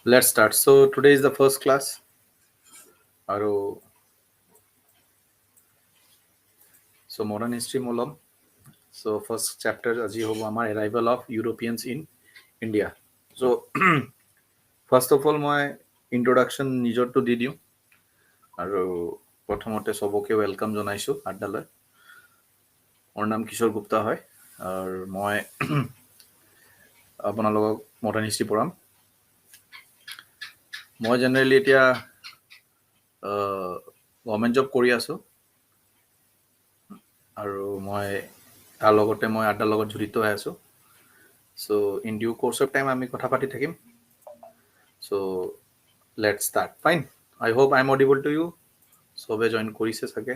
Let's start. So today is the first class. আৰু so modern history মলম. So first chapter আজি হ'ব আমাৰ arrival of Europeans in India. So first of all মই introduction নিজৰটো দি দিওঁ আৰু প্ৰথমতে সবকে ওয়েলকাম জনাইছো আড্ডালৈ। মোৰ নাম কিশোৰ গুপ্তা হয় আৰু মই আপোনালোকক মডাৰ্ণ হিষ্ট্ৰী পঢ়াম। মই জেনেৰেলি এতিয়া গভৰ্ণমেণ্ট জব কৰি আছো আৰু মই তাৰ লগতে মই আড্ডাৰ লগত জড়িত হৈ আছো। So in due course of time আমি কথা পাতি থাকিম। So let's start. Fine. I hope I'm audible to you. সবে জয়েন কৰিছে চাগে।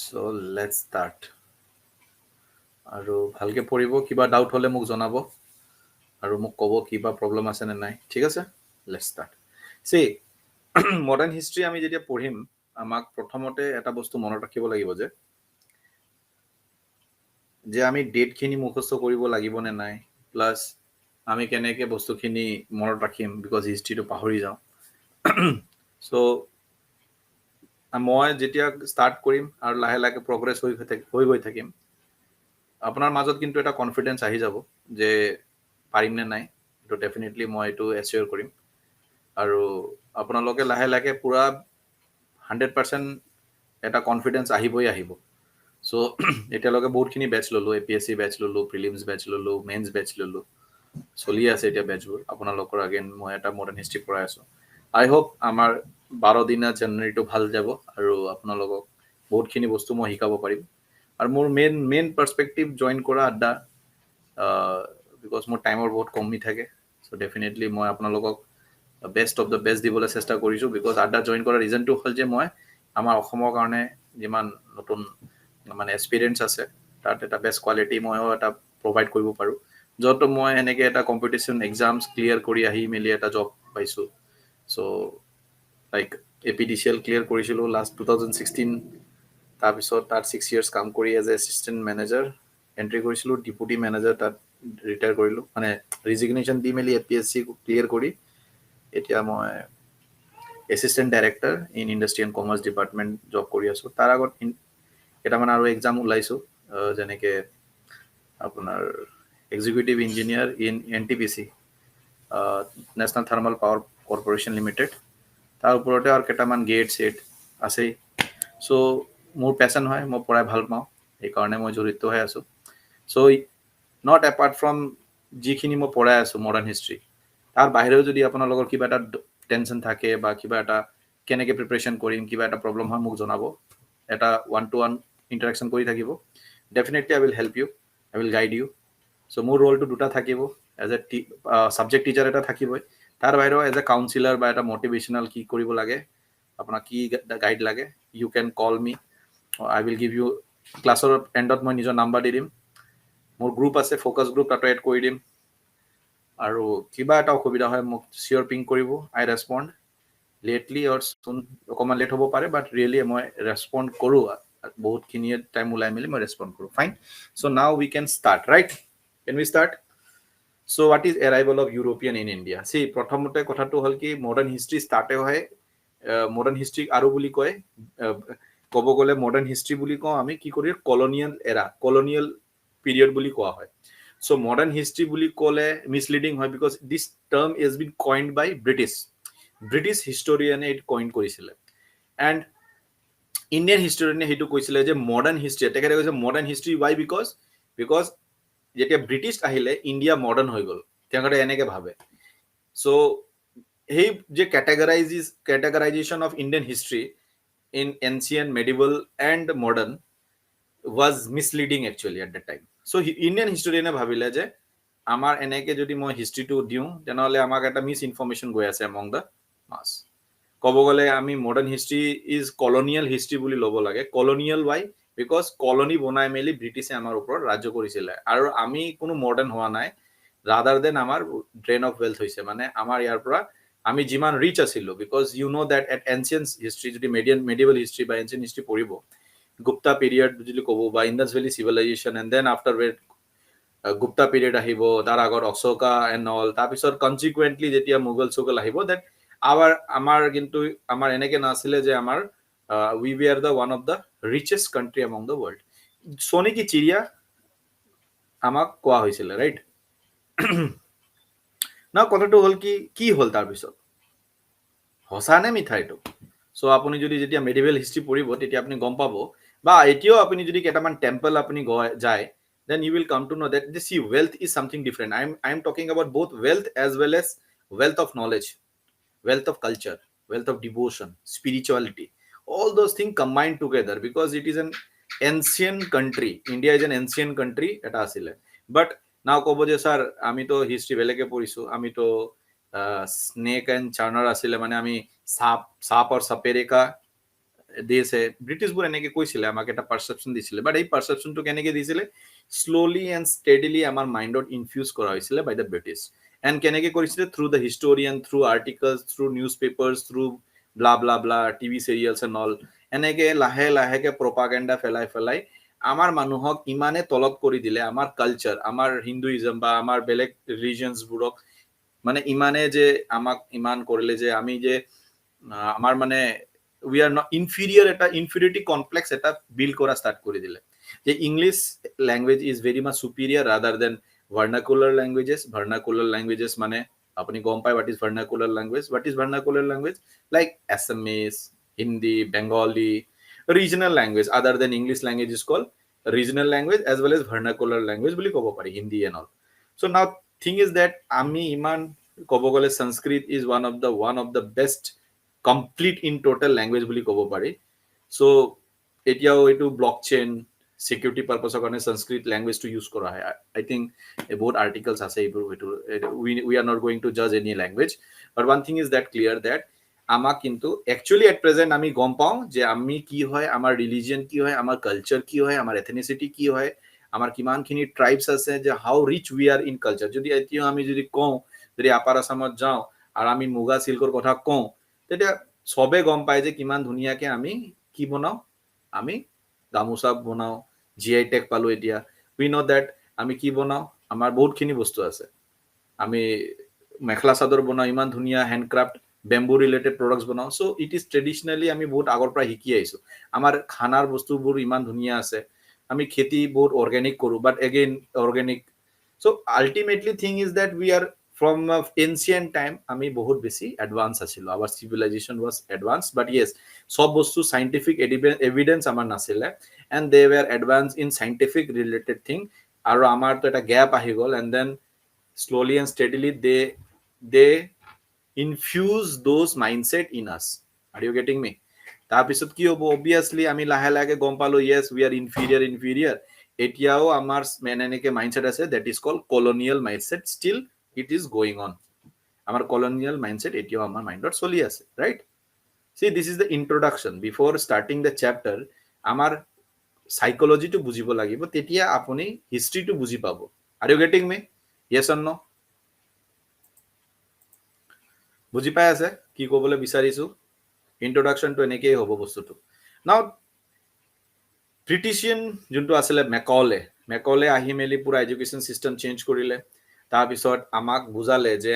So let's start. আৰু ভালকে পঢ়িব, কিবা ডাউট হলে মোক জনাব আৰু মোক ক'ব কিবা প্ৰবলেম আছে নে নাই। ঠিক আছে? Let's start. See, modern history আমি যেতিয়া পঢ়িম আমাক প্ৰথমতে এটা বস্তু মনত ৰাখিব লাগিব যে আমি ডেটখিনি মুখস্থ কৰিব লাগিব নে নাই, প্লাছ আমি কেনেকৈ বস্তুখিনি মনত ৰাখিম, বিকজ হিষ্ট্ৰীটো পাহৰি যাওঁ। চ' মই যেতিয়া ষ্টাৰ্ট কৰিম আৰু লাহে লাহে প্ৰগ্ৰেছ হৈ গৈ থাকিম, আপোনাৰ মাজত কিন্তু এটা কনফিডেঞ্চ আহি যাব যে পাৰিম নে নাই। এইটো ডেফিনেটলি মই এইটো এচিয়ৰ কৰিম আৰু আপোনালোকে লাহে লাহে পুৰা 100% এটা কনফিডেঞ্চ আহিব। চ' এতিয়ালৈকে বহুতখিনি বেচ ল'লোঁ, APSC বেচ ল'লোঁ, প্ৰিলিমছ বেচ ল'লোঁ, মেইনছ বেচ ল'লোঁ, চলি আছে এতিয়া বেচবোৰ। আপোনালোকৰ আগেন মই এটা মডাৰ্ণ হিষ্ট্ৰী পঢ়াই আছোঁ। আই হোপ আমাৰ 12 দিনীয়া জানুৱাৰীটো ভাল যাব আৰু আপোনালোকক বহুতখিনি বস্তু মই শিকাব পাৰিম। আৰু মোৰ মেইন পাৰ্সপেক্টিভ জইন কৰা আড্ডা, বিকজ মোৰ টাইমৰ বহুত কমি থাকে। চ' ডেফিনেটলি মই আপোনালোকক বেষ্ট অফ দ্য বেষ্ট দিবলৈ চেষ্টা কৰিছোঁ, বিকজ আড্ডা জইন কৰাৰ ৰিজনটো হ'ল যে মই আমাৰ অসমৰ কাৰণে যিমান নতুন মানে এক্সপিৰিয়েঞ্চ আছে তাত এটা বেষ্ট কোৱালিটি ময়ো এটা প্ৰভাইড কৰিব পাৰোঁ। য'ত মই এনেকৈ এটা কম্পিটিশ্যন এক্সামছ ক্লিয়াৰ কৰি আহি মেলি এটা জব পাইছোঁ। চ' লাইক APDCL ক্লিয়াৰ কৰিছিলোঁ লাষ্ট 2016। তাৰপিছত তাত 6 years কাম কৰি as a assistant manager entry কৰিছিলোঁ, ডেপুটি মেনেজাৰ তাত ৰিটায়াৰ কৰিলোঁ, মানে ৰিজিগনেশ্যন দি মেলি APSC ক্লিয়াৰ কৰি এতিয়া মই assistant director in industry and commerce department job কৰি আছোঁ। তাৰ আগত কেইটামান আৰু এক্সাম ওলাইছোঁ, যেনেকৈ আপোনাৰ executive engineer in NTPC, national thermal power corporation limited. তাৰ ওপৰতে আৰু কেইটামান গেট আছেই। চ' মোৰ পেশ্যন হয়, মই পঢ়াই ভাল পাওঁ, সেইকাৰণে মই জড়িত হৈ আছোঁ। চ' নট এপাৰ্ট ফ্ৰম যিখিনি মই পঢ়াই আছোঁ মডাৰ্ণ হিষ্ট্ৰী, তাৰ বাহিৰেও যদি আপোনালোকৰ কিবা এটা টেনশ্যন থাকে বা কিবা এটা কেনেকৈ প্ৰিপাৰেশ্যন কৰিম, কিবা এটা প্ৰব্লেম হয় মোক জনাব। এটা 1-to-1 ইণ্টাৰেকশ্যন কৰি থাকিব। Definitely I will help you, I will guide you. So' মোৰ ৰোলটো দুটা থাকিব, এজ এ ছাবজেক্ট টিচাৰ এটা থাকিবই, তাৰ বাহিৰেও এজ এ কাউন্সিলাৰ বা এটা মটিভেশ্যনেল কি কৰিব লাগে, আপোনাক কি গাইড লাগে, you can call me, I will give you. ক্লাছৰ এণ্ডত মই নিজৰ নাম্বাৰ দি দিম, মোৰ গ্ৰুপ আছে ফ'কাছ গ্ৰুপ, তাতো এড কৰি দিম। আৰু কিবা এটা অসুবিধা হয় মোক চিয়'ৰ পিং কৰিব, আই ৰেছপণ্ড লেটলি অৰ চুন। অকণমান লেট হ'ব পাৰে, বাট ৰিয়েলি মই ৰেছপণ্ড কৰোঁ, বহুতখিনিয়ে টাইম ওলাই মেলি মই ৰেছপণ্ড কৰোঁ। Fine. So' now we can start, right? Can we start? So' what is arrival of European in India? See, প্ৰথমতে কথাটো হ'ল কি, মডাৰ্ণ হিষ্ট্ৰী ষ্টাৰ্টে হয়, মডাৰ্ণ হিষ্ট্ৰীক আৰু বুলি কয়, ক'ব গ'লে মডাৰ্ণ হিষ্ট্ৰী বুলি কওঁ আমি কি কৰি, কলনিয়েল এৰা, কলনিয়েল পিৰিয়ড বুলি কোৱা হয়। চ' মডাৰ্ণ হিষ্ট্ৰী বুলি ক'লে মিছলিডিং হয়, because this term is been coined by British হিষ্টৰিয়ানে এইটো কইন কৰিছিলে। এণ্ড ইণ্ডিয়ান হিষ্টৰিয়ানে সেইটো কৈছিলে যে মডাৰ্ণ হিষ্ট্ৰী, তেখেতে কৈছে মডাৰ্ণ হিষ্ট্ৰী ৱাই, বিকজ যেতিয়া ব্ৰিটিছ আহিলে ইণ্ডিয়া মডাৰ্ণ হৈ গ'ল, তেখেতে এনেকৈ ভাবে। চ' সেই যে categorization of Indian history in ancient, medieval and modern was misleading actually at the time. So' Indian হিষ্টৰিয়ানে ভাবিলে যে আমাৰ এনেকৈ যদি মই হিষ্ট্ৰীটো দিওঁ, তেনেহ'লে আমাক এটা মিছ ইনফৰ্মেশ্যন গৈ আছে এমং দ্য মাছ। ক'ব গ'লে আমি modern history is colonial history বুলি ল'ব লাগে। কলনিয়েল ৱাই, বিকজ কলনি বনাই মেলি ব্ৰিটিছে আমাৰ ওপৰত ৰাজ্য কৰিছিলে, আৰু আমি কোনো মডাৰ্ণ হোৱা নাই, ৰাদাৰ দেন আমাৰ ড্ৰেইন অফ ৱেল্থ হৈছে। মানে আমাৰ ইয়াৰ পৰা আমি যিমান ৰিচ আছিলোঁ, because you know' that at ancient history, যদি মেডিভেল হিষ্ট্ৰী বা এনচিয়েণ্ট হিষ্ট্ৰী পঢ়িব, গুপ্তা পিৰিয়ড যদি ক'ব বা Indus valley civilisation, and then after Gupta period আহিব, তাৰ আগত অশোকা এণ্ড অল, তাৰপিছত কনচিকুৱেণ্টলি যেতিয়া মোগল চোগল আহিব, দেন আমাৰ কিন্তু আমাৰ এনেকে নাছিলে যে আমাৰ we were the one of the richest country among the world. সোণে কি চিৰিয়া আমাক কোৱা হৈছিলে, ৰাইট? না কথাটো হ'ল কি হ'ল তাৰপিছত, সঁচা নে মিঠা এইটো? চ' আপুনি যদি যেতিয়া মেডিভেল হিষ্ট্ৰী পঢ়িব তেতিয়া আপুনি গম পাব, বা এতিয়াও আপুনি যদি কেইটামান টেম্পল আপুনি যায়, then you will come to know that this see wealth is something different. I am talking about both wealth as well as wealth of knowledge, wealth of culture, wealth of devotion, spirituality, all those things combined together, because it is an ancient country. India is an ancient country eta asile, but now kobo je sir ami to history beleke porisu, ami to snake and charner asile, mane ami sap or sapere দিছে, ব্ৰিটিছবোৰ এনেকে কৈছিলে, আমাক এটা পাৰচেপশ্যন দিছিলে, বাট এই পাৰচেপশ্যনটো কেনেকে দিছিলে, slowly and ষ্টেডিলি আমাৰ মাইণ্ডত ইনফিউজ কৰা হৈছিলে বাই দ্য ব্ৰিটিছ। এণ্ড কেনেকে কৰিছিলে, through the historian, through articles, through news papers, through blah blah blah TV cereals and all, এনেকে লাহে লাহেকে প্ৰপাগেণ্ডা ফেলাই আমাৰ মানুহক ইমানে তলত কৰি দিলে, আমাৰ কালচাৰ, আমাৰ হিন্দুইজম বা আমাৰ বেলেগ ৰিলিজিয়নছবোৰক মানে ইমানে যে আমাক ইমান কৰিলে যে আমি যে আমাৰ মানে we are not inferior, eta inferiority complex eta build kora start kori dile, je English language is very much superior rather than vernacular languages mane apni gom pai what is vernacular language, like Assamese, Hindi, Bengali, regional language other than English language is called regional language as well as vernacular language boli kobo pari, Hindi and all. So now thing is that ami iman kobo gole Sanskrit is one of the best complete in total language বুলি ক'ব পাৰি। চ' এতিয়াও এইটো block chain security পাৰ্পছৰ কাৰণে সংস্কৃত লেংগুৱেজটো use কৰা হয়। আই think বহুত articles আছে এইবোৰ, এইটো we are not going to জাজ any language, but one thing is that clear that আমাক কিন্তু একচুৱেলি এট প্ৰেজেণ্ট আমি গম পাওঁ যে আমি কি হয়, আমাৰ ৰিলিজিয়ন কি হয়, আমাৰ কালচাৰ কি হয়, আমাৰ এথেনিচিটি কি হয়, আমাৰ কিমানখিনি ট্ৰাইবছ আছে, যে how rich we are in culture. যদি এতিয়া আমি যদি কওঁ, যদি আপাৰ আছামত যাওঁ আৰু আমি মুগা চিল্কৰ কথা কওঁ, তেতিয়া সবে গম পায় যে কিমান ধুনীয়াকে আমি কি বনাও, আমি গামোচা বনাও, জিআই টেগ পালো এতিয়া। উই নো দ্যাট আমি কি বনাও, আমাৰ বহুতখিনি বস্তু আছে, আমি মেখেলা চাদৰ বনাও, ইমান ধুনীয়া হেণ্ডক্ৰাফ্ট বেম্বু ৰিলেটেড প্ৰডাক্টছ বনাও। চ' ইট ইজ ট্ৰেডিচনেলি আমি বহুত আগৰ পৰা শিকি আহিছো, আমাৰ খানাৰ বস্তুবোৰ ইমান ধুনীয়া আছে, আমি খেতি বহুত অৰ্গেনিক কৰো, but again organic. So' ultimately thing is that we are from ancient time আমি বহুত বেছি এডভান্স আছিল, our civilization was advanced, but yes সব বস্তু scientific evidence আমাৰ নাছিলে, and they were advanced in scientific related thing, আৰু আমাৰ তো এটা গ্যাপ আহি গল, and then slowly and steadily they infuse those mindset in us. Are you getting me? তাৰপিছত কি হ'ব, obviously আমি লাহে লাহে গম পালো yes we are inferior। এতিয়াও আমাৰ এনেকে মাইন্ডসেট আছে, that is called colonial mindset, still it is going on, our colonial mindset etio amar mindot choli ase, right? See, this is the introduction. Before starting the chapter amar psychology to bujibo lagibo, tetia apuni history to buji pabo. Are you getting me? Yes or no? বুজি পাই আছে কি কবলৈ বিচাৰিছো? ইন্ট্ৰোডাকশন two এনেকেই হ'ব বস্তুটো। নাও ব্ৰিটিছিয়ান যোনটো আছিলে মেকলে আহি মেলি পুৰা এডুকেশ্যন চিষ্টেম চেঞ্জ কৰিলে। তাৰপিছত আমাক বুজালে যে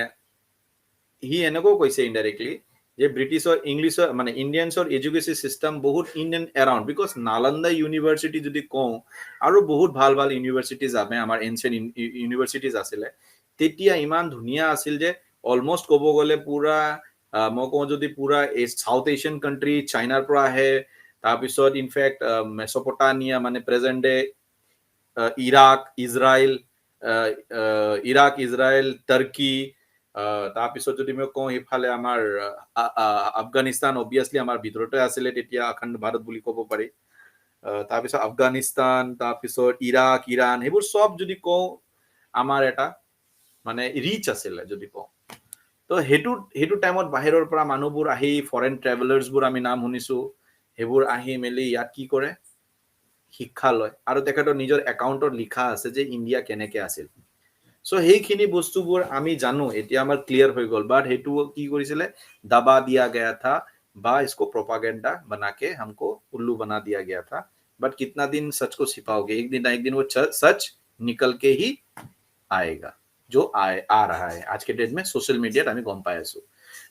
সি এনেকৈ কৈছে ইনডাইৰেক্টলি যে ব্ৰিটিছৰ ইংলিছৰ মানে ইণ্ডিয়ানছৰ এডুকেশ্যন চিষ্টেম বহুত in and around, because Nalanda university যদি কওঁ আৰু বহুত ভাল ভাল ইউনিভাৰ্চিটিজ আছে, আমাৰ এনচিয়েণ্ট ইউনিভাৰ্চিটিজ আছিলে, তেতিয়া ইমান ধুনীয়া আছিল যে অলমষ্ট ক'ব গ'লে পুৰা মই কওঁ যদি পুৰা চাউথ এছিয়ান কাণ্ট্ৰি, চাইনাৰ পৰা আহে, তাৰপিছত ইনফেক্ট মেছপটামিয়া মানে present day Iraq, Israel, Turkey, তাৰপিছত যদি মই কওঁ ইফালে আমাৰ আফগানিস্তান, অবভিয়াছলি আমাৰ ভিতৰতে আছিলে তেতিয়া অখণ্ড ভাৰত বুলি ক'ব পাৰি। তাৰপিছত আফগানিস্তান, তাৰপিছত ইৰাক, ইৰাণ, সেইবোৰ সব যদি কওঁ আমাৰ এটা মানে ৰিচ আছিলে যদি কওঁ। তো সেইটো টাইমত বাহিৰৰ পৰা মানুহবোৰ আহি, ফৰেন ট্ৰেভেলাৰ্ছবোৰ আমি নাম শুনিছো, সেইবোৰ আহি মেলি ইয়াত কি কৰে, শিক্ষা লয়, আৰু তেখেতৰ নিজৰ একাউণ্টত লিখা আছে যে ইণ্ডিয়া কেনেকে আছিল। সো সেইখিনি বস্তুবোৰ আমি জানো, এতিয়া আমাৰ ক্লিয়াৰ হৈ গল, বাট সেইটো কি কৰিছিলে, दबा दिया गया था বা इसको प्रोपागेंडा बना के हमको उल्लू बना दिया गया था। बट कितना दिन सच को छिपाओगे, एक दिन ना एक दिन वो सच निकल के ही आएगा जो आ रहा है आज के डेट में सोशल मीडिया আমি গম পাই আছো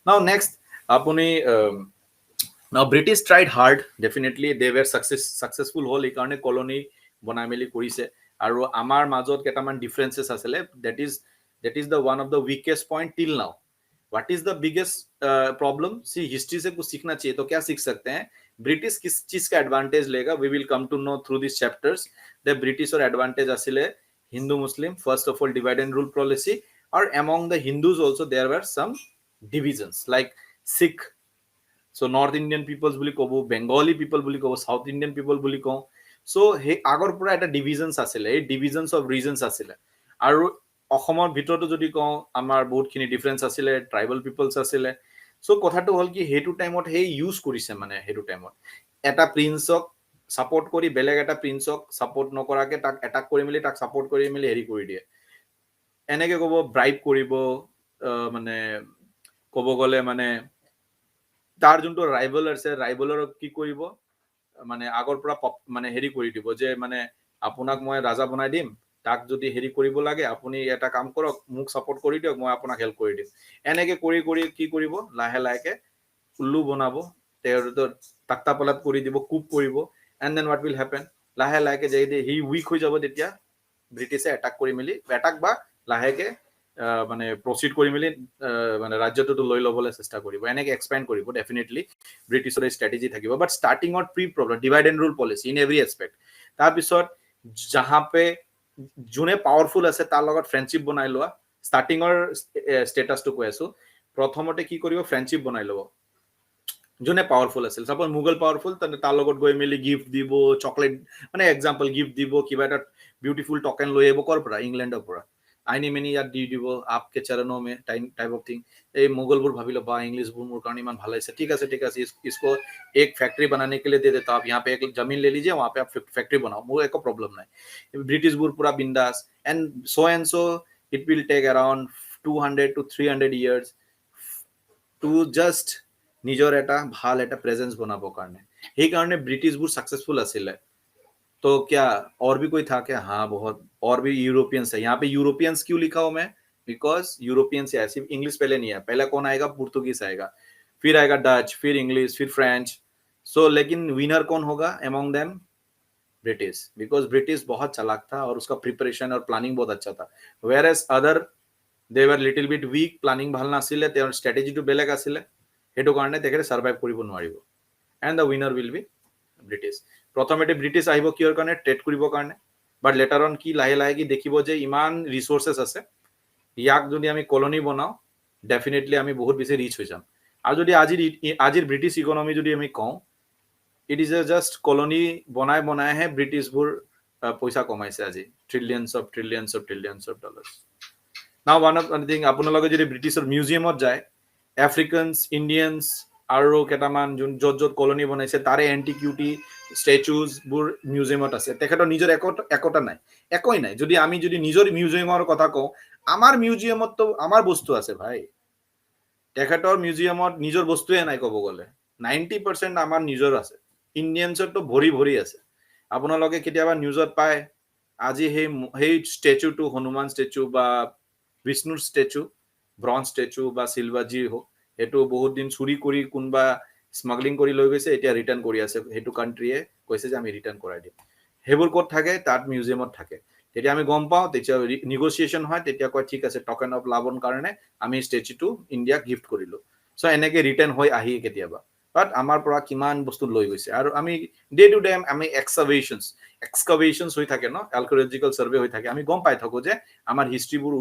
নাও নেক্সট আপুনি now British tried hard definitely they were successful হ'ল এই কাৰণে কলনি বনাই মেলি কৰিছে আৰু আমাৰ মাজত কেইটামান ডিফাৰেন্সেস আছিলে that is the one of the weakest point till now. What is the biggest problem? See, history से कुछ सीखना चाहिए तो क्या सीख सकते हैं ब्रिटिश किस चीज का एडवांटेज लेगा we will come to know through these chapters. The British और advantage आसिले Hindu Muslim first of all divide and rule policy or among the Hindus also there were some divisions like Sikh. So North Indian peoples বুলি কব Bengali people বুলি কব South Indian people বুলি কওঁ so হে আগৰ পৰা এটা ডিভিজনস আছিলে এই ডিভিজনস অফ ৰিজনস আছিলে আৰু অসমৰ ভিতৰতো যদি কওঁ আমাৰ বহুতখিনি ডিফাৰেন্স আছিলে ট্ৰাইবেল পিপলস আছিলে সো কথাটো হল কি হেতু টাইমত হে ইউজ কৰিছে মানে হেতু টাইমত এটা প্ৰিন্সক সাপোৰ্ট কৰি বেলেগ এটা প্ৰিন্সক সাপোৰ্ট নকৰাকে তাক এটাক কৰি মেলি তাক সাপোৰ্ট কৰি মেলি হেৰি কৰি দিয়ে এনেকে কব ব্ৰাইব কৰিব মানে কব গলে মানে তাৰ যোনটো ৰাইভেল আছে ৰাইভেলৰ কি কৰিব মানে আগৰ পৰা মানে হেৰি কৰি দিব যে মানে আপোনাক মই ৰাজা বনাই দিম তাক যদি হেৰি কৰিব লাগে আপুনি এটা কাম কৰক মোক সাপোৰ্ট কৰি দিয়ক মই আপোনাক হেল্প কৰি দিম এনেকে কৰি কৰি কি কৰিব লাহে লাহে উল্লু বনাব তেৰটো তাক্তা পলাত কৰি দিব কুপ কৰিব and then what will happen লাহে লাহে যদি হি উইক হৈ যাব তেতিয়া ব্ৰিটিছে অ্যাটাক কৰি মেলি অ্যাটাক বা লাহেকে মানে প্ৰসিড কৰি মেলি মানে ৰাজ্যটো লৈ লবলৈ চেষ্টা কৰিব এনেকে এক্সপেন্ড কৰিব ডেফিনেটলি ব্ৰিটিছৰ ষ্ট্ৰেটেজি থাকিব but starting or pre problem divide and rule policy in every aspect তাৰ পিছত जहां पे যোনে পাওয়াৰফুল আছে তাৰ লগত ফ্ৰেণ্ডশিপ বনাই লোৱা ষ্টাৰ্টিংৰ ষ্টেটাসটো কৈ আছো প্ৰথমতে কি কৰিব ফ্ৰেণ্ডশিপ বনাই লব যোনে পাওয়াৰফুল আছিল সাপোজ মুঘল পাওয়াৰফুল তাৰ লগত গৈ মেলি গিফট দিব চকলেট মানে এক্সাম্পল গিফট দিব কিবা এটা বিউটিফুল টকেন লৈ আহিব কৰ পৰা ইংলেণ্ডৰ পৰা আইনি মেনি ইয়াত দি দিব आपके चरणों में टाइप ऑफ थिंग এই মুঘলবোৰ ভাবিলো বা इंग्लिशবোৰ মোৰ কাৰণে ইমান ভাল আছে ঠিক আছে इसको एक फैक्ट्री बनाने के लिए दे देता आप यहाँ पे एक जमीन ले लीजिए वहां पे आप फैक्ट्री बनाओ मुझे एक प्रॉब्लम नहीं ब्रिटिशবোৰ पूरा बिंदास and so it will take around 200 to 300 years to just নিজৰ এটা ভাল এটা প্ৰেজেন্স বনাবৰ কাৰণে এই কাৰণে ব্ৰিটিশবোৰ সাকসেসফুল আছিল तो क्या और भी कोई था क्या हाँ बहुत और भी यूरोपियंस है यहाँ पे यूरोपियंस क्यों लिखा हूं मैं बिकॉज यूरोपियंस है सिर्फ इंग्लिश पहले नहीं है पहले कौन आएगा पुर्तगीज आएगा फिर आएगा डच फिर इंग्लिश फिर फ्रेंच सो लेकिन विनर कौन होगा among them British because British बहुत चालाक था और उसका प्रिपरेशन और प्लानिंग बहुत अच्छा था whereas other they were little bit weak planning ভাল নাছিলে তেওঁৰ ষ্ট্ৰেটেজিটো বেলেগ আছিলে হেতু কাৰণে তেখেতে সাৰ্ভাইভ কৰিব নোৱাৰিব and the winner will be British প্ৰথমতে ব্ৰিটিশ আহিব কিয়ৰ কাৰণে ট্ৰেড কৰিবৰ কাৰণে বাট লেটাৰ অন কি লাহে লাহে কি দেখিব যে ইমান ৰিসোৰ্সেস আছে ইয়াক যদি আমি কলনি বনাও ডেফিনেটলি আমি বহুত বেছি ৰিচ হৈ যাম আৰু যদি আজিৰ ব্ৰিটিশ ইকোনমি যদি আমি কওঁ ইট ইজ জাস্ট কলনি বনাই বনাইহে ব্ৰিটিশবোৰ পইচা কমাইছে আজি ট্ৰিলিয়নছ অফ ডলাৰ্স নাও ওয়ান অফ থিং আপোনালোকে যদি ব্ৰিটিছৰ মিউজিয়ামত যায় আফ্ৰিকানছ ইণ্ডিয়ানছ আৰু কেইটামান য'ত য'ত কলনি বনাইছে তাৰে এন্টিকিউটি স্ট্যাচুজ বোৰ মিউজিয়ামত আছে তেখেতৰ নিজৰ একোটা নাই একোই নাই যদি আমি যদি নিজৰ মিউজিয়ামৰ কথা কওঁ আমাৰ মিউজিয়ামত তো আমাৰ বস্তু আছে ভাই তেখেতৰ মিউজিয়ামত নিজৰ বস্তুৱে নাই ক'ব গ'লে 90% আমাৰ নিজৰ আছে ইণ্ডিয়ানছৰ তো ভৰি ভৰি আছে আপোনালোকে কেতিয়াবা নিউজত পায় আজি সেই স্ট্যাচুটো হনুমান স্ট্যাচু বা বিষ্ণুৰ স্ট্যাচু ব্ৰঞ্জ স্ট্যাচু বা সিলভাৰ যি হোক এটো বহুত দিন চুৰি কৰি কোনবা স্মাগলিং কৰি লৈ গৈছে এতিয়া ৰিটাৰ্ন কৰি আছে হেতু কান্ট্ৰিয়ে কৈছে যে আমি ৰিটাৰ্ন কৰাই দিম হেবোৰ ক'ত থাকে তাত মিউজিয়ামত থাকে তেতিয়া আমি গম পাও তেতিয়া নেগোসিয়েশন হয় তেতিয়া কয় ঠিক আছে টকেন অফ লাভৰ কাৰণে আমি স্ট্যাচুটো ইন্ডিয়া গিফট কৰিলো সো এনেকে ৰিটাৰ্ন হৈ আহি কেতিয়াবা বাট আমাৰ পৰা কিমান বস্তু লৈ গৈছে আৰু আমি ডে টু ডে আমি এক্সকাভেশনস হৈ থাকে ন আৰ্কিঅলজিক্যাল সাৰ্ভে হৈ থাকে আমি গম পাই থাকো যে আমাৰ হিষ্ট্ৰীবোৰ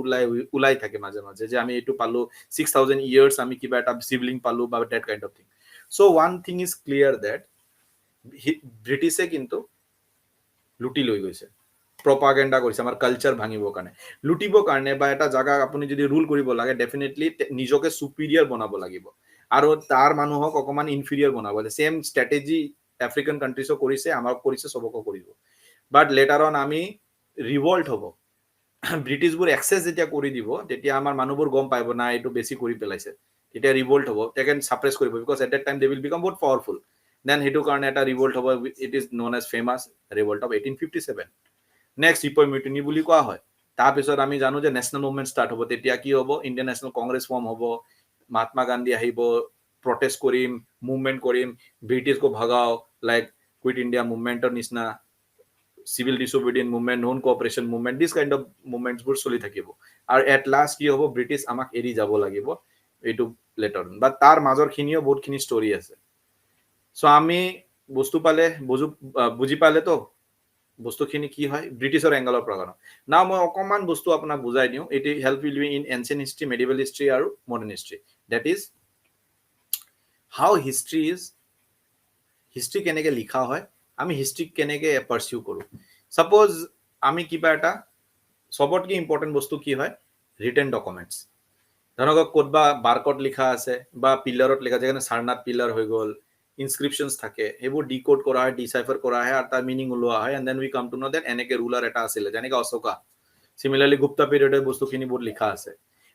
উলাই থাকে মাজে মাজে যে আমি এটো পালো 6000 ইয়ার্স আমি কিবা এটা সিবলিং পালো বা that kind of thing so one thing is clear that ব্ৰিটিছে কিন্তু লুটি লৈ গৈছে প্ৰপাগান্ডা কৰিছে আমাৰ কালচাৰ ভাঙিবৰ কাৰণে লুটিবৰ কাৰণে বা এটা জায়গা আপুনি যদি ৰুল কৰিব লাগে ডেফিনেটলি নিজকে সুপিৰিয়ৰ বনাব লাগিব আৰু তাৰ মানুহক অকমান ইনফিৰিয়ৰ বনাব সেম ষ্ট্ৰেটেজি আফ্ৰিকান কান্ট্ৰিজও কৰিছে আমাক কৰিছে সবকো কৰিব বাট লেটাৰ অন আমি ৰিভল্ট হ'ব ব্ৰিটিশবোৰ এক্সেস যেতিয়া কৰি দিব তেতিয়া আমাৰ মানুহবোৰ গম পাইব না এটো বেছি কৰি পেলাইছে তেতিয়া ৰিভল্ট হ'ব তেকেন সাপ্ৰেস কৰিব because at that time they will become বহুত পাৱাৰফুল দেন হেতু কাৰণে এটা ৰিভল্ট হ'ব it is known as famous revolt of 1857 next ইপয় মিউটিনি বুলি কোৱা হয়। তাৰপিছত আমি জানো যে নেশ্যনেল মুভমেণ্ট ষ্টাৰ্ট হ'ব। তেতিয়া কি হ'ব, ইণ্ডিয়ান নেশ্যনেল কংগ্ৰেছ ফৰ্ম হ'ব, মহাত্মা গান্ধী আহিব, প্ৰটেষ্ট কৰিম, মুভমেণ্ট কৰিম, ব্ৰিটিছক ভগাও, লাইক কুইট ইণ্ডিয়া মুভমেণ্টৰ নিচিনা, civil disobedience movement, non cooperation movement, this kind of মুভমেণ্টছবোৰ চলি থাকিব। আৰু এট লাষ্ট কি হ'ব, ব্ৰিটিছ আমাক এৰি যাব লাগিব, এইটো লেটাৰ বা তাৰ মাজৰখিনিও বহুতখিনি ষ্টৰি আছে। চ' আমি বস্তু পালে বুজি পালেতো বস্তুখিনি কি হয়, ব্ৰিটিছৰ এংগলৰ পৰা কাৰণ। নাও মই অকণমান বস্তু আপোনাক বুজাই দিওঁ, it help will be in ancient history, medieval history আৰু modern history. That is how history কেনেকৈ লিখা হয়, আমি হিষ্ট্ৰীক কেনেকৈ পাৰ্চিউ কৰোঁ। ছাপ'জ আমি কিবা এটা, চবতকৈ ইম্পৰ্টেণ্ট বস্তু কি হয়, ৰিটেন ডকুমেণ্টছ। ধৰক ক'তবা বাৰ্কত লিখা আছে বা পিলাৰত লিখা আছে, যেনে সাৰনাথ পিলাৰ হৈ গ'ল, ইনস্ক্ৰিপশ্যনছ থাকে, সেইবোৰ ডিকোড কৰা হয়, ডিচাইফাৰ কৰা হয়, আৰু তাৰ মিনিং ওলোৱা হয়, and then we come to know' that এনেকৈ ৰুলাৰ এটা আছিলে, যেনেকৈ অশোকা। চিমিলাৰলি গুপ্তা পিৰিয়ডৰ বস্তুখিনি বহুত লিখা আছে।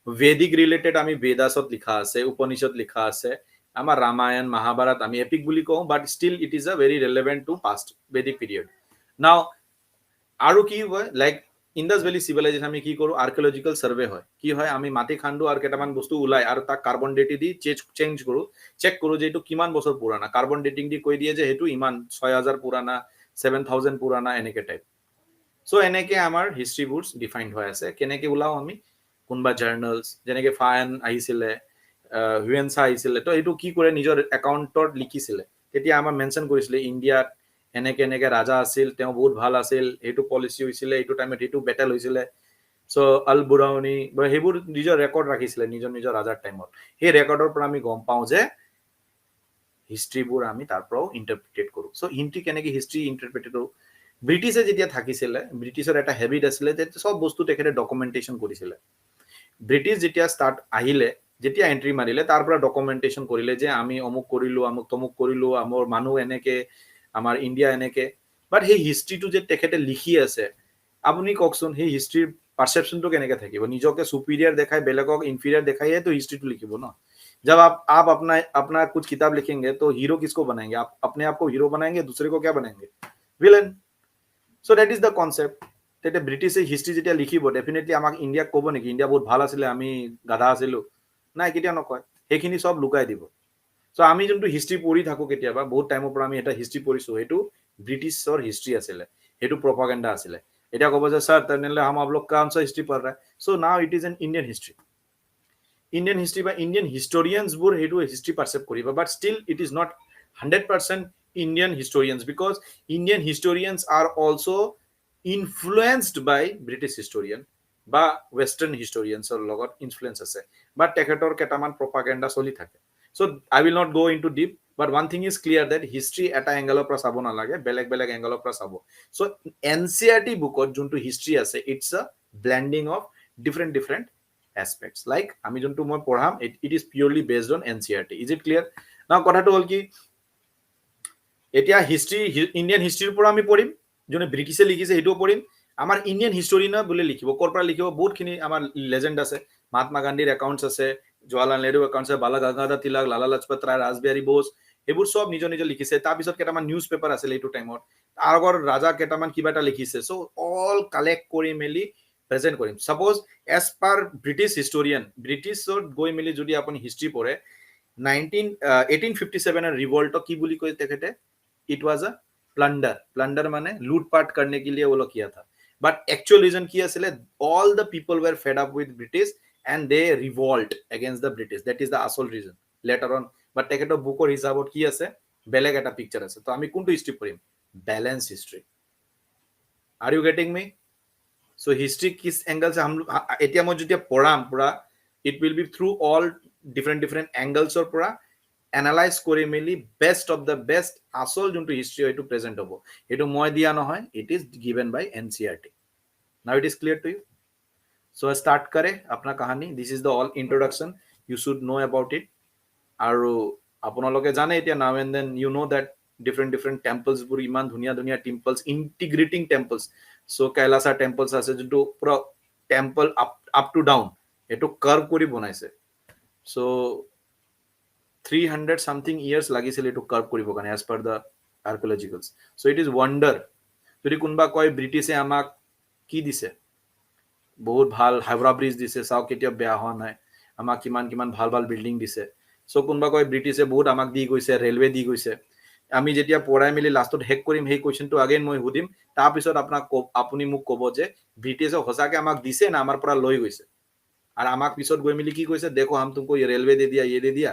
ভেদিক ৰিলেটেড আমি বেদাছত লিখা আছে, উপনিষদ লিখা আছে, আমাৰ ৰামায়ণ মহাভাৰত আমি এপিক বুলি কওঁ, but still it is a very relevant to past Vedic period. Now আৰু কি হয়, লাইক ইণ্ডাছ ভেলী চিভিলাইজেশ্যন আমি কি কৰোঁ, আৰ্কিঅলজিকেল ছাৰ্ভে হয়। কি হয়, আমি মাটি খান্দো আৰু কেইটামান বস্তু ওলাই আৰু তাক কাৰ্বন ডেটিং দি চেঞ্জ কৰোঁ, চেক কৰোঁ যে এইটো কিমান বছৰ পুৰাণা। কাৰ্বন ডেটিং দি কৈ দিয়ে যে সেইটো ইমান 6000 পুৰাণা, 7000 পুৰাণা, এনেকৈ টাইপ। চ' এনেকৈ আমাৰ হিষ্ট্ৰীবোৰ ডিফাইণ্ড হৈ আছে। কেনেকৈ ওলাওঁ আমি, কোনোবা জাৰ্নেলছ, যেনেকৈ ফায়ান আহিছিলে, হুৱেনছা আহিছিলে, তো এইটো কি কৰে, নিজৰ একাউণ্টত লিখিছিলে। তেতিয়া আমাৰ মেনশ্যন কৰিছিলে ইণ্ডিয়াত এনেকৈ এনেকৈ ৰাজা আছিল, তেওঁ বহুত ভাল আছিল, এইটো পলিচি হৈছিলে, এইটো টাইমত এইটো বেটেল হৈছিলে। চ' আল বুৰাউনি বা সেইবোৰ নিজৰ ৰেকৰ্ড ৰাখিছিলে নিজৰ নিজৰ ৰাজাৰ টাইমত। সেই ৰেকৰ্ডৰ পৰা আমি গম পাওঁ যে হিষ্ট্ৰীবোৰ আমি তাৰ পৰাও ইণ্টাৰপ্ৰিটেট কৰোঁ। চ' কেনেকৈ হিষ্ট্ৰী ইণ্টাৰপ্ৰিটেট কৰোঁ, ব্ৰিটিছে যেতিয়া থাকিছিলে, ব্ৰিটিছৰ এটা হেবিট আছিলে যে চব বস্তু তেখেতে ডকুমেণ্টেশ্যন কৰিছিলে। ব্ৰিটিছ যেতিয়া আহিলে, যেতিয়া এণ্ট্ৰি মাৰিলে, তাৰ পৰা ডকুমেণ্টেশ্যন কৰিলে যে আমি অমুক কৰিলোঁ, আমুক তমুক কৰিলোঁ, আমাৰ মানুহ এনেকৈ, আমাৰ ইণ্ডিয়া এনেকৈ। বাট সেই হিষ্ট্ৰীটো যে তেখেতে লিখি আছে, আপুনি কওকচোন, সেই হিষ্ট্ৰীৰ পাৰচেপশ্যনটো কেনেকৈ থাকিব? নিজকে সুপিৰিয়াৰ দেখাই বেলেগক ইনফিৰিয়াৰ দেখাইহে তো হিষ্ট্ৰীটো লিখিব ন। जब आप अपना कुछ किताब लिखेंगे तो हीरो किसको बनाएंगे? आप अपने आप को हीरो बनाएंगे, दूसरे को क्या बनाएंगे? Villain. So that is the concept. তেতিয়া ব্ৰিটিছে হিষ্ট্ৰী যেতিয়া লিখিব, ডেফিনেটলি আমাক ইণ্ডিয়াক ক'ব নেকি ইণ্ডিয়া বহুত ভাল আছিলে, আমি গাধা আছিলোঁ? নাই, কেতিয়াও নকয়। সেইখিনি চব লুকাই দিব। চ' আমি যোনটো হিষ্ট্ৰী পঢ়ি থাকোঁ, কেতিয়াবা বহুত টাইমৰ পৰা আমি এটা হিষ্ট্ৰী পঢ়িছোঁ, সেইটো ব্ৰিটিছৰ হিষ্ট্ৰী আছিলে, সেইটো প্ৰপাগেণ্ডা আছিলে। এতিয়া ক'ব যে ছাৰ তেনেহ'লে হাম আপ লোগ কौन सा হিষ্ট্ৰী পঢ় ৰहा है? So' now it is an Indian history. Indian history বা ইণ্ডিয়ান হিষ্টৰিয়ানছবোৰ সেইটো হিষ্ট্ৰী পাৰচেপ্ট কৰিব, but still it is not 100% Indian historians, because Indian historians are also' influenced by British historian বা ৱেষ্টাৰ্ণ হিষ্টৰিয়ানছৰ লগত ইনফ্লুৱেঞ্চ আছে, বাট তেখেতৰ কেইটামান প্ৰপাগেণ্ডা চলি থাকে। So' I will not go' into deep, but one thing is clear that history এটা এংগেলৰ পৰা চাব নালাগে, বেলেগ বেলেগ এংগেলৰ পৰা চাব। চ' NCERT বুকত যোনটো হিষ্ট্ৰী আছে, ইটছ আ blending of different aspects, like আমি যোনটো মই পঢ়াম, it is purely based on NCERT. is it clear? now কথাটো হ'ল কি, এতিয়া হিষ্ট্ৰী, ইণ্ডিয়ান হিষ্ট্ৰীৰ পৰা আমি পঢ়িম, যোনে ব্ৰিটিছে লিখিছে সেইটোও পঢ়িম। আমাৰ ইণ্ডিয়ান হিষ্টৰিয়ানে বুলি লিখিব, ক'ৰ পৰা লিখিব, বহুতখিনি আমাৰ লেজেণ্ড আছে। মহাত্মা গান্ধীৰ একাউণ্টছ আছে, জৱাহৰলাল নেহৰুৰ একাউণ্টছ আছে, বালা গংগাধৰ তিলক, লালা লাজপত ৰায়, ৰাজবিহাৰী বোস, সেইবোৰ চব নিজৰ নিজৰ লিখিছে। তাৰপিছত কেইটামান নিউজ পেপাৰ আছিলে এইটো টাইমত, আগৰ ৰাজা কেইটামান কিবা এটা লিখিছে। চ' অল কালেক্ট কৰি মেলি প্ৰেজেণ্ট কৰিম। Suppose as per British historian, ব্ৰিটিছত গৈ মেলি যদি আপুনি হিষ্ট্ৰী পঢ়ে, 1857 रिवोल्ट की बोली कोई तेखते, इट वाज अ प्लंडर माने लूटपाट करने के लिए वो लोग किया था, बट एक्चुअल रीजन की आছিলে all the people were fed up with British and they revolt against the British, that is the asol reason later on, but তেখেতৰ বুকৰ হিচাপত কি আছে, বেলেগ এটা পিকচাৰ আছে। তো আমি কোনটো হিষ্ট্ৰী পঢ়িম? Balance history. Are you getting me? So history किस एंगल से हम এতিয়া মই যেতিয়া পঢ়াম পুৰা, it will be through all different এংগলছৰ পৰা এনালাইজ কৰি মেলি বেষ্ট অফ দ্য বেষ্ট আসল যোনটো হিষ্ট্ৰী হয় এইটো প্ৰেজেণ্ট হ'ব। এইটো মই দিয়া নহয়, it is given by NCERT। Now it is clear to you? So start কৰে আপোনাৰ কাহানী। This is the all introduction, you should know about it. আৰু আপোনালোকে জানে এতিয়া, now and then you know that different টেম্পলছবোৰ ইমান ধুনীয়া ধুনীয়া temples, integrating temples. So' Kailasa temples আছে, যোনটো পুৰা টেম্পল আপ টু ডাউন, এইটো কাৰ্ভ কৰি বনাইছে। চ' 300 something years লাগিছিল এইটো কাৰ্ভ কৰিব কাৰণে, as per the archaeologicals. So' it is wonder. যদি কোনোবা কয় ব্ৰিটিছে আমাক কি দিছে বহুত ভাল হাওৰা ব্ৰিজ দিছে চাওক কেতিয়া বেয়া হোৱা নাই আমাক কিমান কিমান ভাল ভাল বিল্ডিং দিছে সো কোনবা কয় ব্ৰিটিছে বহুত আমাক দি গৈছে ৰেলৱে দি গৈছে আমি যেতিয়া পঢ়াই মেলি লাষ্টত হেক কৰিম সেই কোৱেশ্চনটো আগেন মই সুধিম তাৰ পিছত আপোনাক আপুনি মোক ক'ব যে ব্ৰিটিছে সঁচাকে আমাক দিছে না আমাৰ পৰা লৈ গৈছে আৰু আমাক পিছত গৈ মেলি কি কৈছে দেখো হাম তুমকো ৰেলৱে দে দিয়া ইয়ে দে দিয়া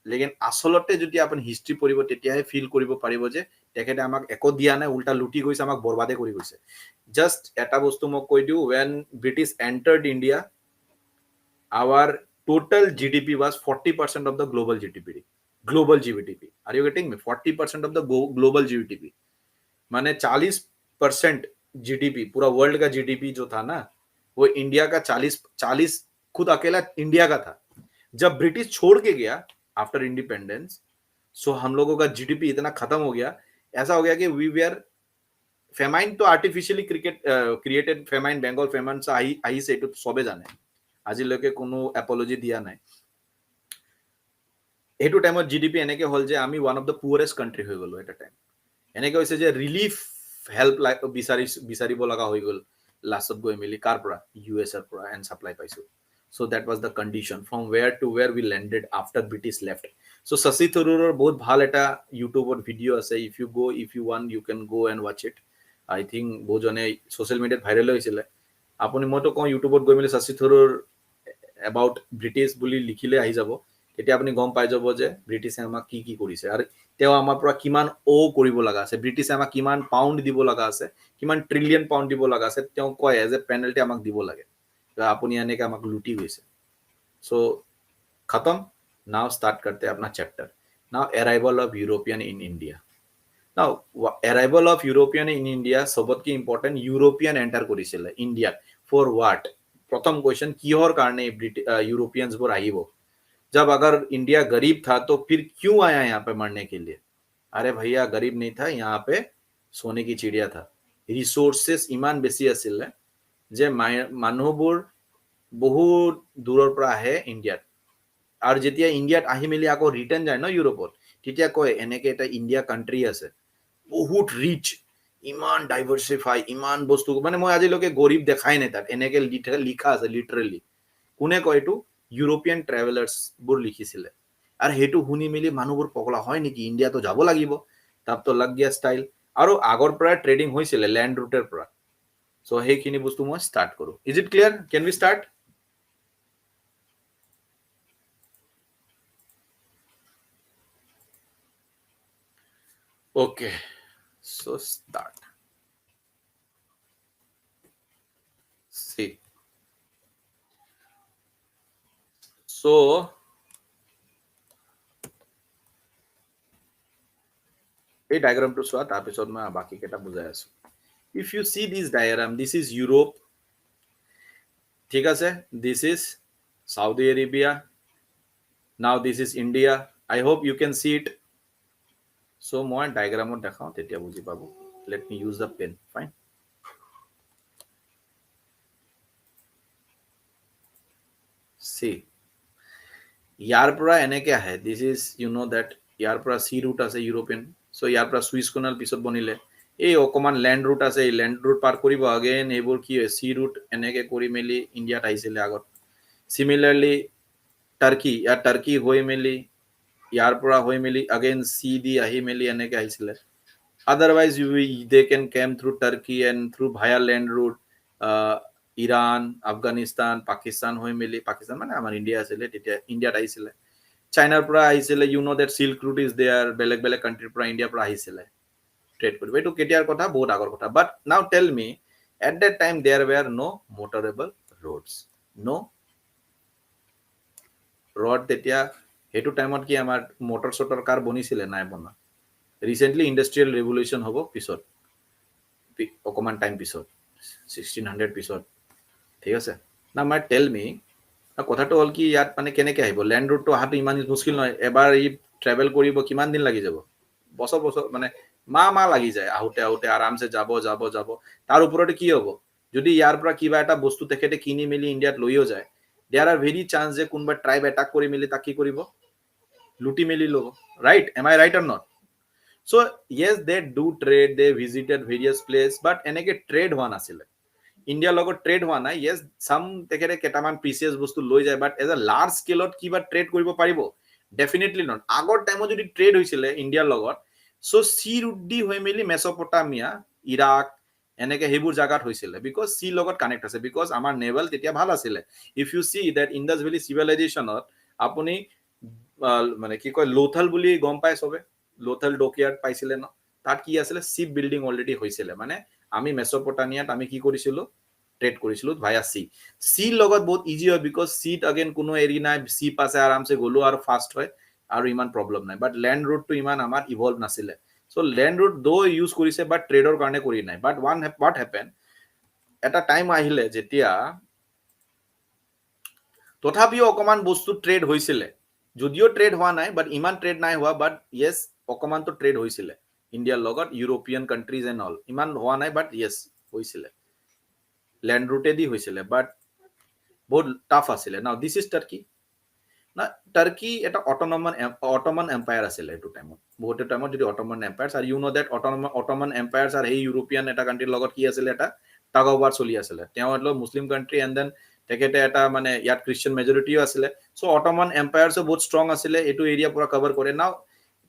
লেকিন আসলতে যদি আপুনি হিষ্ট্ৰী পঢ়িব তেতিয়াহে ফিল কৰিব পাৰিব যে তেখেতে আমাক একো দিয়া নাই উল্টা লুটি গৈছে আমাক বৰবাদে কৰি গৈছে জাষ্ট এটা বস্তু মই কৈ দিওঁ when British entered India our total GDP was 40% of the global GDP are you getting me 40% of the global GDP माने 40% GDP पूरा वर्ल्ड का GDP जो था ना वो इंडिया का 40 खुद अकेला इंडिया का था जब ब्रिटिश छोड़ के गया आफ्टर इंडिपेंडेंस सो हम लोगों का जीडीपी इतना खत्म हो गया ऐसा हो गया कि वी वेयर ফেমাইন তো আৰ্টিফিচিয়েলি ক্ৰিয়েটেড ফেমাইন বেংগল ফেমাইন আহিছে এইটো চবে জানে আজিলৈকে কোনো এপলজি দিয়া নাই এইটো টাইমত জিডিপি এনেকে হ'ল যে আমি ওৱান অফ দ্য পুৱেৰেষ্ট কাণ্ট্ৰি হৈ গ'লো এটা টাইম এনেকে হৈছে যে ৰিলিফ হেল্প বিচাৰিব লগা হৈ গ'ল লাষ্টত গৈ মেলি কাৰ পৰা ইউ এছ ৰ পৰা এণ্ড ছাপ্লাই পাইছো so that was the condition from where to where we landed after British left so Shashi Tharoor বহুত ভাল এটা ইউটিউবত ভিডিও আছে if you want you can go and watch it I think বহুজনে social মিডিয়াত viral হৈছিলে আপুনি মইতো কওঁ ইউটিউবত গৈ মেলি Shashi Tharoor about British বুলি লিখিলে আহি যাব তেতিয়া আপুনি গম পাই যাব যে ব্ৰিটিছে আমাক কি কি কৰিছে আৰু তেওঁ আমাৰ পৰা কিমান ও কৰিব লগা আছে ব্ৰিটিছে আমাক কিমান পাউণ্ড দিব লগা আছে কিমান ট্ৰিলিয়ন পাউণ্ড দিব লগা আছে তেওঁ কয় এজ এ পেনাল্টি আমাক দিব লাগে আপুনি এনেকে আমাক লুটি গৈছে সো खत्म नाउ स्टार्ट करते हैं अपना chapter now arrival of European in India now arrival of European in India सबतके इम्पोर्टेंट यूरोपियन एंटर কৰিছিল इंडिया फॉर व्हाट प्रथम क्वेश्चन किहर কাৰণে यूरोपियंस বোৰ আহিব जब अगर इंडिया गरीब था तो फिर क्यों आया यहाँ पे मरने के लिए अरे भैया गरीब नहीं था यहाँ पे सोने की चिड़िया था रिसोर्सेस इमान बेसी আছিল যে মানুহবোৰ বহুত দূৰৰ পৰা আহে ইণ্ডিয়াত আৰু যেতিয়া ইণ্ডিয়াত আহি মেলি আকৌ ৰিটাৰ্ণ যায় ন ইউৰোপত তেতিয়া কয় এনেকে এটা ইণ্ডিয়া কাণ্ট্ৰি আছে বহুত ৰিচ ইমান ডাইভাৰ্সিফাই ইমান বস্তু মানে মই আজিলৈকে গৰীব দেখাই নাই তাত এনেকে লিখা আছে লিটাৰেলি কোনে কয় এইটো ইউৰোপিয়ান ট্ৰেভেলাৰ্ছ বোৰ লিখিছিলে আৰু সেইটো শুনি মেলি মানুহবোৰ পগলা হয় নেকি ইণ্ডিয়াতো যাব লাগিব তাত তো লাগ গিয়া ষ্টাইল আৰু আগৰ পৰা ট্ৰেডিং হৈছিলে ল্যান্ড ৰুটেৰ পৰা সো সেইখিনি বস্তু মই ষ্টাৰ্ট কৰো is it clear can we start Okay, so start. See. So, এই ডায়াগ্ৰামটো চোৱা তাৰ পিছত মই বাকি কেটা বুজাই আছো if you see this diagram this is Europe ঠিক আছে this is Saudi Arabia now this is India I hope you can see it so মই ডায়াগ্রামত দেখাও তেতিয়া বুজি পাব let me use the pen fine see ইয়াৰ পৰা এনেকে আহে this is you know that ইয়াৰ পৰা সি ৰুট আছে ইউৰোপিয়ান সো ইয়াৰ পৰা সুইচ কানাল পিছত বনিলে এই অকমান ল্যান্ড ৰুট আছে এই ল্যান্ড ৰুট পাৰ কৰিব अगेन এইবোৰ কি হয় সি ৰুট এনেকে কৰি মেলি ইণ্ডিয়াত আহিছিলে আগত সিমিলাৰলি টাৰ্কি या টাৰ্কি হৈ মেলি ইয়াৰ পৰা হৈ মেলি अगेन সি দি আহি মেলি এনেকে আহিছিলে otherwise they can came through Turkey and through via land route Iran Afghanistan Pakistan হৈ মেলি পাকিস্তান মানে আমাৰ ইণ্ডিয়া আছিল তেতিয়া ইণ্ডিয়াত আহিছিলে চাইনাৰ পৰা আহিছিলে you know that silk route is there বেলেগ বেলেগ কান্ট্ৰিৰ পৰা ইণ্ডিয়াৰ পৰা আহিছিলে ট্ৰেড কৰিব এইটো কেতিয়াৰ কথা বহুত আগৰ কথা but now tell me at that time there were no motorable roads no road তেতিয়া হেতু টাইমত কি আমাৰ মোটৰ সটৰ কাৰ বনিছিলে নাই বনা রিসেন্টলি ইন্ডাস্ট্রিয়াল রেভলিউশন হবো পিছত অকমান টাইম পিছত 1600 পিছত ঠিক আছে না মাই টেল মি কথাটো হল কি ইয়াত মানে কেনেকে আহিব ল্যান্ড রুট তো হাতে ইমান মুশকিল নয় এবাৰ ই ট্ৰাভেল কৰিব কিমান দিন লাগি যাব বছৰ বছৰ মানে মা লাগি যায় আহোতে আহোতে আৰামসে যাব যাব যাব তাৰ ওপৰতে কি হ'ব যদি ইয়াৰ পৰা কিবা এটা বস্তু তেখেতে কিনি মেলি ইণ্ডিয়াত লৈও যায় দেয়াৰ আৰ ভেৰি চান্স যে কোনবা ট্ৰাইব এটাক কৰি মেলি তাক কি কৰিব লুটি মেলি ল'ব right am I right or not So yes, they do trade. They visited various places, but এনেকে trade হোৱা নাছিলে ইণ্ডিয়াৰ লগত ট্ৰেড হোৱা নাই য়েছ সাম তেখেতে কেইটামান প্ৰিচিয়াছ বস্তু লৈ যায় বাট এজ এ লাৰ্জ স্কেলত কিবা ট্ৰেড কৰিব পাৰিব ডেফিনেটলি নট আগৰ টাইমত যদি ট্ৰেড হৈছিলে ইণ্ডিয়াৰ লগত সো সি ৰুট দি হৈ মেলি মেছপটামিয়া ইৰাক এনেকে সেইবোৰ জাগাত হৈছিলে বিকজ সি লগত কানেক্ট আছে বিকজ আমাৰ নেভেল তেতিয়া ভাল আছিলে if you see that Indus valley চিভিলাইজেশ্যনত আপুনি মানে কি কয় লোথাল বুলি গম পাই চবে লোথাল ডকয়াৰ্ড পাইছিলে ন তাত কি আছিলে শিপ বিল্ডিং অলৰেডি হৈছিলে মানে আমি মেছপটামিয়াত আমি কি কৰিছিলো ট্ৰেড কৰিছিলো ভায়া সি লগত বহুত ইজি হয় বিকজ সিট अगेन কোনো এৰি নাই শিপ আছে আৰামছে গলো আৰু ফাষ্ট হয় আৰু ইমান প্ৰবলেম নাই বাট ল্যান্ড ৰুটটো ইমান আমাৰ ইভলভ নাছিলে সো ল্যান্ড ৰুট দো ইউজ কৰিছে বাট ট্ৰেডৰ কাৰণে কৰি নাই বাট what happened এটা টাইম আহিলে যেতিয়া তথাপিও অকমান বস্তু ট্ৰেড হৈছিলে যদিও ট্ৰেড হোৱা নাই বাট ইমান ট্ৰেড নাই হোৱা বাট ইয়েছ অকমানতো ট্ৰেড হৈছিলে ইণ্ডিয়াৰ লগত ইউৰোপিয়ান কাণ্ট্ৰিজ এণ্ড অল ইমান হোৱা নাই বাট ইয়েছ হৈছিলে ল্যান্ড ৰুটেদি হৈছিলে বাট বহুত টাফ আছিলে নাও দিস ইজ টাৰ্কি না টাৰ্কি এটা অটমান এম্পায়াৰ আছিলে এইটো টাইমত বহুতে টাইমত যদি অটমান এম্পায়াৰ্স আৰু ইউ নো দ্যাট অটমান এম্পায়াৰ্স আৰু এই ইউৰোপিয়ান এটা কাণ্ট্ৰিৰ লগত কি আছিলে এটা টাগ অফ ৱাৰ চলি আছিলে তেওঁ হলো মুছলিম কাণ্ট্ৰি এণ্ড দেন তেখেতে এটা মানে ইয়াত খ্ৰীষ্টিয়ান মেজৰিটিও আছিলে সো অটমান এম্পায়াৰ্সো বহুত ষ্ট্ৰং আছিলে এইটো এৰিয়া পুৰা কভাৰ কৰে নাও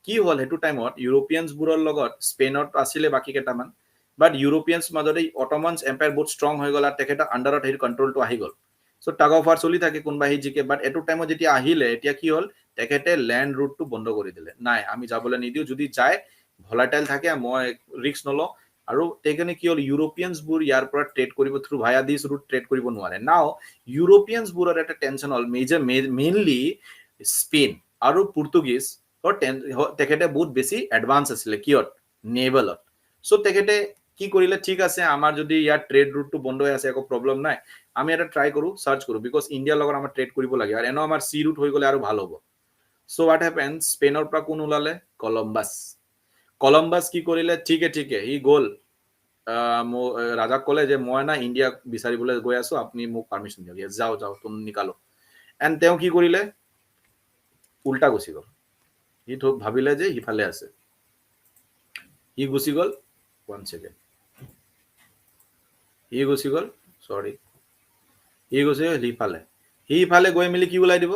কি হল সেইটো টাইমত ইউৰোপিয়ানছ বোৰৰ লগত স্পেইনত আছিলে বাকি কেইটামান বাট ইউৰোপিয়ানছ মাজতে অটমানছ এম্পায়াৰ বহুত ষ্ট্ৰং হৈ গল আৰু তেখেতৰ আণ্ডাৰত সেই কণ্ট্ৰলটো আহি গল সো টাগ অফ ৱাৰ চলি থাকে কোনবা হি জিকে বাট এটো টাইমত যেতিয়া আহিলে এতিয়া কি হল তেখেতে ল্যান্ড ৰুটটো বন্ধ কৰি দিলে নাই আমি যাবলৈ নিদিও যদি যায় ভলাটাইল থাকে মই ৰিস্ক নলও আৰু তেখেতে কি হল ইউৰোপিয়ানছ বোৰ ইয়াৰ পৰা ট্ৰেড কৰিব through via this root trade কৰিব নোৱাৰে নাও ইউৰোপিয়ানছ বোৰৰ এটা টেনচন হল মেইনলি স্পেইন আৰু পৰ্তুগীজ তেখেতে বহুত বেছি এডভান্স আছিলে কিয়ত নেভেলত সো তেখেতে কি কৰিলে ঠিক আছে আমাৰ যদি ইয়াৰ ট্ৰেড ৰুটটো বন্ধ হৈ আছে একো প্ৰবলেম নাই আমি এটা ট্ৰাই কৰো সাৰ্চ কৰো বিকজ ইণ্ডিয়াৰ লগত আমাৰ ট্ৰেড কৰিব লাগে আৰু এনো আমাৰ সি ৰুট হৈ গলে আৰু ভাল হ'ব সো হোৱাট হ্যাপেন্স স্পেইনৰ পৰা কোন ওলালে কলম্বাস কি কৰিলে ঠিকে হি গ'ল ৰাজাক ক'লে যে মই না ইণ্ডিয়া বিচাৰিবলৈ গৈ আছো আপুনি মোক পাৰমিশন দিয়ক যাও তুমি নিকালো এণ্ড তেওঁ কি কৰিলে উল্টা গুচি গ'ল হি ভাবিলে যে সিফালে আছে হি গুচি গ'ল 1 সেকেন্ড হি গুচি গ'ল সৰি হি গুচি সিফালে গৈ মেলি কি ওলাই দিব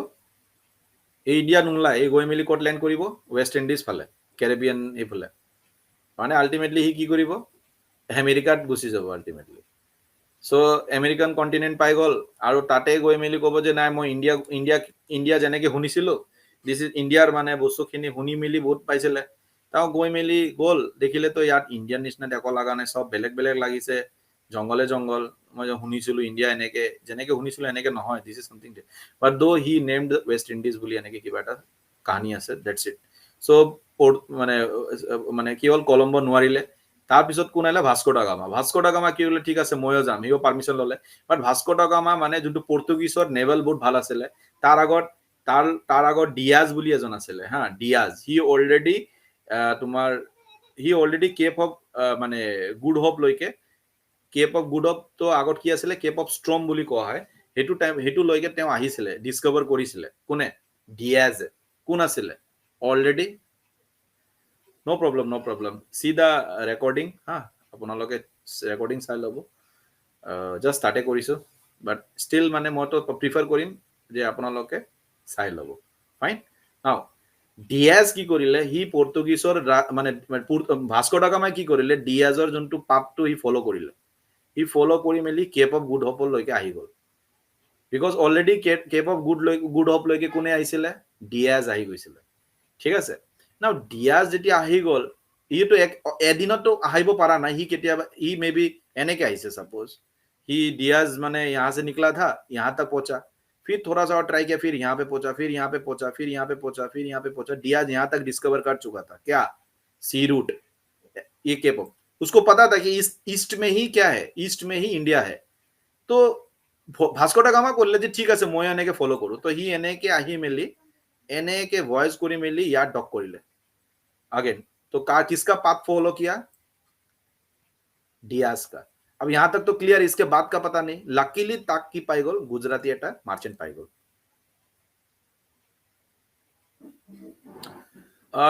এই ইণ্ডিয়া নোলাই এই গৈ মেলি ক'ত লেণ্ড কৰিব ৱেষ্ট ইণ্ডিজ ফালে কেৰিবিয়ান এইফালে মানে আল্টিমেটলি হি কি কৰিব আমেৰিকাত গুচি যাব আল্টিমেটলি সো আমেৰিকান কণ্টিনেণ্ট পাই গ'ল আৰু তাতে গৈ মেলি ক'ব যে নাই মই ইণ্ডিয়া যেনেকে শুনিছিলো দিস ইজ ইণ্ডিয়াৰ মানে বস্তুখিনি শুনি মেলি বহুত পাইছিলে তাও গৈ মেলি গ'ল দেখিলে তো ইয়াত ইণ্ডিয়াৰ নিচিনা একো লগা নাই সব বেলেগ লাগিছে জংগলে জংগল মই শুনিছিলো ইণ্ডিয়া এনেকে যেনেকে শুনিছিলো এনেকে নহয় this is something but though he named West Indies বুলি এনেকে কিবা এটা কাহিনী আছে দ্যাটস ইট সো মানে কি হল কলম্বো নোৱাৰিলে তাৰপিছত কোন আহিলে ভাস্কো ডা গামা কি হলে ঠিক আছে ময়ো যাম হিও পাৰমিশন ললে বাট ভাস্কো ডা গামা মানে যোনটো পৰ্তুগীজৰ নেভেল বহুত ভাল আছিলে তাৰ আগত ডিয়াজ বুলি এজন আছিলে হা Dias he already Cape of মানে গুড হোপ লৈকে কেপ অফ গুড হোপ তো আগত কি আছিলে কেপ অফ ষ্ট্ৰম বুলি কোৱা হয় সেইটো লৈকে তেওঁ আহিছিলে ডিস্কভাৰ কৰিছিলে কোনে ডিয়াজে কোন আছিলে অলৰেডি নো প্ৰবলেম সি দা ৰেকৰ্ডিং হা আপোনালোকে ৰেকৰ্ডিং চাই ল'ব জাষ্ট তাতে কৰিছো বাট ষ্টিল মানে মইতো প্ৰিফাৰ কৰিম যে আপোনালোকে চাই ল'ব ফাইন নাও ডিয়াজ কি কৰিলে হি পৰ্তুগীজৰ মানে ভাস্কো ডা গামাই কি কৰিলে ডিয়াজৰ যোনটো পাপটো হি ফলো কৰিলে হি ফলো কৰি মেলি কেপ অফ গুড হোপলৈকে আহি গ'ল because already Cape of Good Hope লৈকে কোনে আহিছিলে ডিয়াজ আহি গৈছিলে ঠিক আছে নাও ডিয়াজ যেতিয়া আহি গ'ল হিটো এদিনতো আহিব পৰা নাই হি কেতিয়াবা হি মে বি এনেকে আহিছে सपोज हि डियाज माने यहाँ से निकला था यहाँ तक पहुंचा फिर थोड़ा सा और ट्राई किया फिर यहाँ पे पहुंचा फिर यहाँ पे पहुंचा फिर यहाँ पे पहुंचा फिर यहाँ पे पहुंचा डियाज यहाँ तक डिस्कवर कर चुका था क्या सी रूट ये केप उसको पता था कि ईस्ट में ही क्या है ईस्ट में ही इंडिया है तो ভাস্কো ডা গামা করলে যে ঠিক আছে মই এনেকে ফলো কৰো তো হি এনেকে আহি মেলি এনেকে ভয়েস কৰি মেলি ইয়াত ডক কৰিলে अगेन तो किसका पाप फॉलो किया डियाज का अब यहां तक तो क्लियर इसके बाद का पता नहीं लकीली ताक की पाई गोल गुजराती एटा मार्चेंट पाई गोल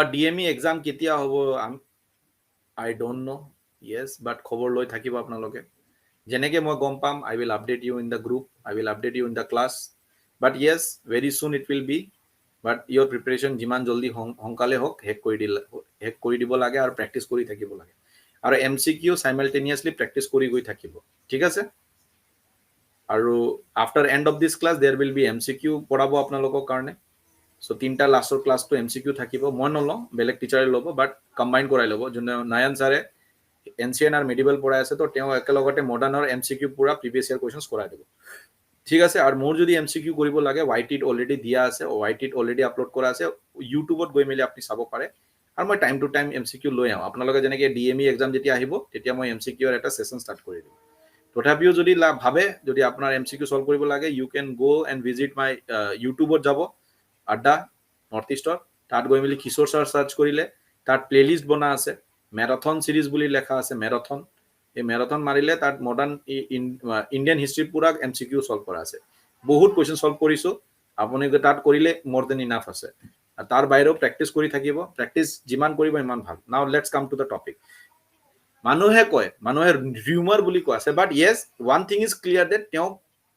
ডিএমই এক্সাম কেতিয়া হ'ব আই ডোন্ট নো ইয়েস বাট খবৰ লৈ থাকিব আপোনালোকে যেনেকে মই গম পাম, I will update you in the group, I will update you in the class, but yes, very soon it will be, but your preparation যিমান জলদি সোনকালে হোক শেষ কৰি দিব লাগে আৰু প্ৰেক্টিচ কৰি থাকিব লাগে আৰু MCQ simultaneously প্ৰেক্টিচ কৰি গৈ থাকিব, ঠিক আছে। আৰু after end of this class there will be MCQ পঢ়াব আপোনালোকৰ কাৰণে। সো তিনটা লাষ্টৰ ক্লাছটো MCQ থাকিব, মই নলওঁ, বেলেগ টিচাৰে ল'ব, বাট কম্বাইন কৰাই ল'ব। যোনে নয়ন ছাৰে এনচিএন আৰু মেডিকেল পঢ়াই আছে, তো তেওঁ একেলগতে মডাৰ্ণৰ MCQ পুৰা প্ৰিভিয়াছ ইয়াৰ কুৱেশ্যনছ কৰাই দিব, ঠিক আছে। আৰু মোৰ যদি MCQ কৰিব লাগে, YT-ত অলৰেডি দিয়া আছে, YT-ত অলৰেডি আপলোড কৰা আছে, ইউটিউবত গৈ মেলি আপুনি চাব পাৰে। আৰু মই টাইম টু টাইম MCQ লৈ আহোঁ। আপোনালোকে যেনেকৈ DME এক্সাম যেতিয়া আহিব, তেতিয়া মই MCQৰ এটা ছেশ্যন ষ্টাৰ্ট কৰি দিম। তথাপিও যদি ভাবে যদি আপোনাৰ MCQ সলভ কৰিব লাগে, you can go and visit my ইউটিউবত যাব, আড্ডা নৰ্থ ইষ্টৰ, তাত গৈ মেলি কিশোৰ ছাৰ চাৰ্চ কৰিলে তাত প্লেলিষ্ট বনা আছে, মেৰাথন সিৰিজ বুলি লেখা আছে, মেৰাথন। এই মেৰাথন মাৰিলে তাত মডাৰ্ণ ইণ্ডিয়ান হিষ্ট্ৰী পুৰা MCQ সলভ কৰা আছে, বহুত কুৱেশ্যন সলভ কৰিছোঁ। আপুনি তাত কৰিলে মোৰ দেন ইনাফ আছে। তাৰ বাহিৰেও প্ৰেক্টিচ কৰি থাকিব, প্ৰেক্টিচ যিমান কৰিব ইমান ভাল। নাও let's come to the topic. মানুহে কয়, মানুহে ৰিউমাৰ বুলি কৈ আছে, but yes, one thing is clear that তেওঁ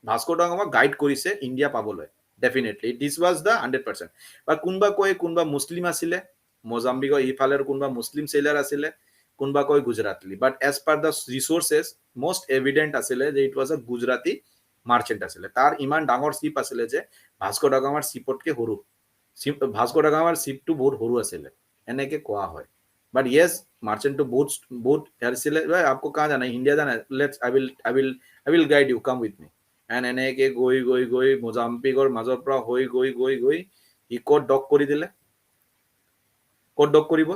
ভাস্কৰ ডা গামাক গাইড কৰিছে ইণ্ডিয়া পাবলৈ, ডেফিনেটলি দিছ ৱাজ দ্য 100%। বা কোনোবা কয় কোনোবা মুছলিম আছিলে, মোজাম্বিকৰ ইফালৰ কোনোবা মুছলিম চেইলাৰ আছিলে, কোনোবা কয় Gujarati, but as per the researches most evident আছিলে যে it was a Gujarati merchant আছিলে। তাৰ ইমান ডাঙৰ শ্বিপ আছিলে যে ভাস্কৰ ডা গামাৰ শ্বিপতকৈ সৰু, ভাস্কৰ ডা গামাৰ শ্বিপটো বহুত সৰু আছিলে, এনেকৈ কোৱা হয়। But yes, merchant to both आपको कहाँ जाना है, इंडिया जाना है, let's I will guide you, come with me। and এনেকে গৈ মোজাম্বিকৰ মাজৰ পৰা গৈ ই ক'ত ডক কৰি দিলে, ক'ত ডক কৰিব,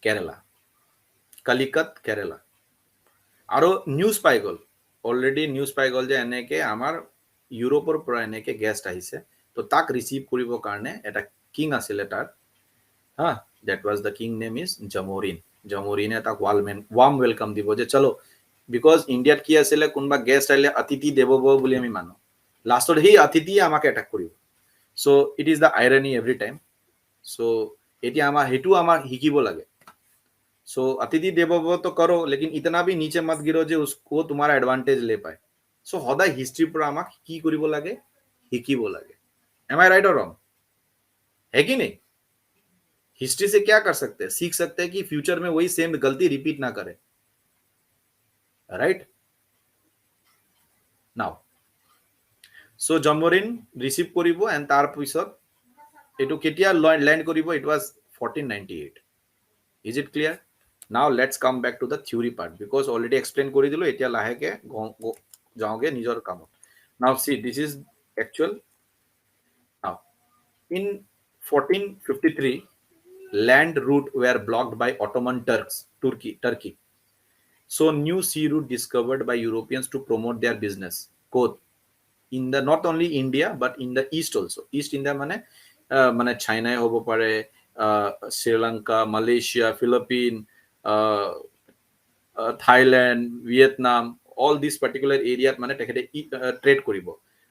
কেৰেলা, কালিকট কেৰেলা। আৰু নিউজ পাই গ'ল, অলৰেডি নিউজ পাই গ'ল যে এনেকে আমাৰ ইউৰোপৰ পৰা এনেকে গেষ্ট আহিছে, তো তাক ৰিচিভ কৰিবৰ কাৰণে এটা কিং আছিলে তাৰ, হা, that was the king name is Jamorin। জামোৰিনে তাক ৱাৰ্ম ৱেলকাম দিব যে চলো, বিকজ ইণ্ডিয়াত কি আছিলে, কোনোবা গেষ্ট আহিলে অতিথি দেৱ ভৱ বুলি আমি মানো, লাষ্টত সেই অতিথিয়ে আমাক এটাক কৰিব। So' it is the irony every time. So' এতিয়া সেইটো আমাৰ শিকিব লাগে। सो अतिथि देवो भव तो करो, लेकिन इतना भी नीचे मत गिरो जे उसको तुम्हारा एडवांटेज ले पाए। सो सदाय हिस्ट्री पर आमाक की करिब लागे, शिकिब लागे। एम आई राइट और रॉन्ग, है कि नहीं? हिस्ट्री से क्या कर सकते हैं, सीख सकते हैं कि फ्यूचर में वही सेम गलती रिपीट ना करे, right now. So Zamorin receive करिब एंड तार पिছত एटु केতিয়া लैंड करिब, it was 1498। Is it clear? Now let's come back to the theory part, because already explain कर दिलो, एतिया लाहेके जाओगे निजर कामत। Now see this is actual. Now in 1453 land route were blocked by Ottoman Turkey. So new sea route discovered by Europeans to promote their business. Code in the not only India but in the east also. East India mane China hobo pare, Sri Lanka, Malaysia, Philippines, Thailand, Vietnam, all these particular area মানে তেখেতে trade কৰিব।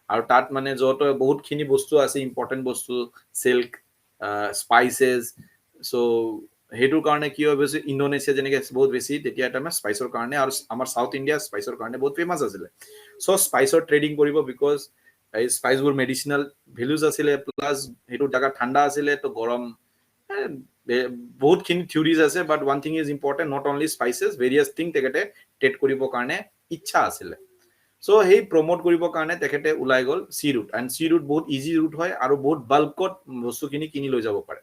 আৰু তাত মানে যত বহুতখিনি বস্তু আছে, ইম্পৰ্টেণ্ট বস্তু, সিল্ক, স্পাইচেছ। সো সেইটোৰ কাৰণে কি হয়, বেছি ইণ্ডোনেছিয়া যেনেকৈ বহুত বেছি তেতিয়া এটা স্পাইচৰ কাৰণে, আৰু আমাৰ সাউথ ইণ্ডিয়া স্পাইচৰ কাৰণে বহুত ফেমাছ আছিলে। সো স্পাইচৰ ট্ৰেডিং কৰিব, বিকজ এই স্পাইচবোৰ মেডিচিনেল ভেলুজ আছিলে, প্লাছ সেইটো জাগা ঠাণ্ডা আছিলে, তো গৰম, বহুতখিনি থিয়ৰিজ আছে। But one thing is important, not only spices, various thing তেখেতে ট্ৰেড কৰিবৰ কাৰণে ইচ্ছা আছিলে। সো সেই প্ৰমোট কৰিবৰ কাৰণে তেখেতে ওলাই গ'ল C root. And C root বহুত ইজি ৰুট হয় আৰু বহুত বাল্কত বস্তুখিনি কিনি লৈ যাব পাৰে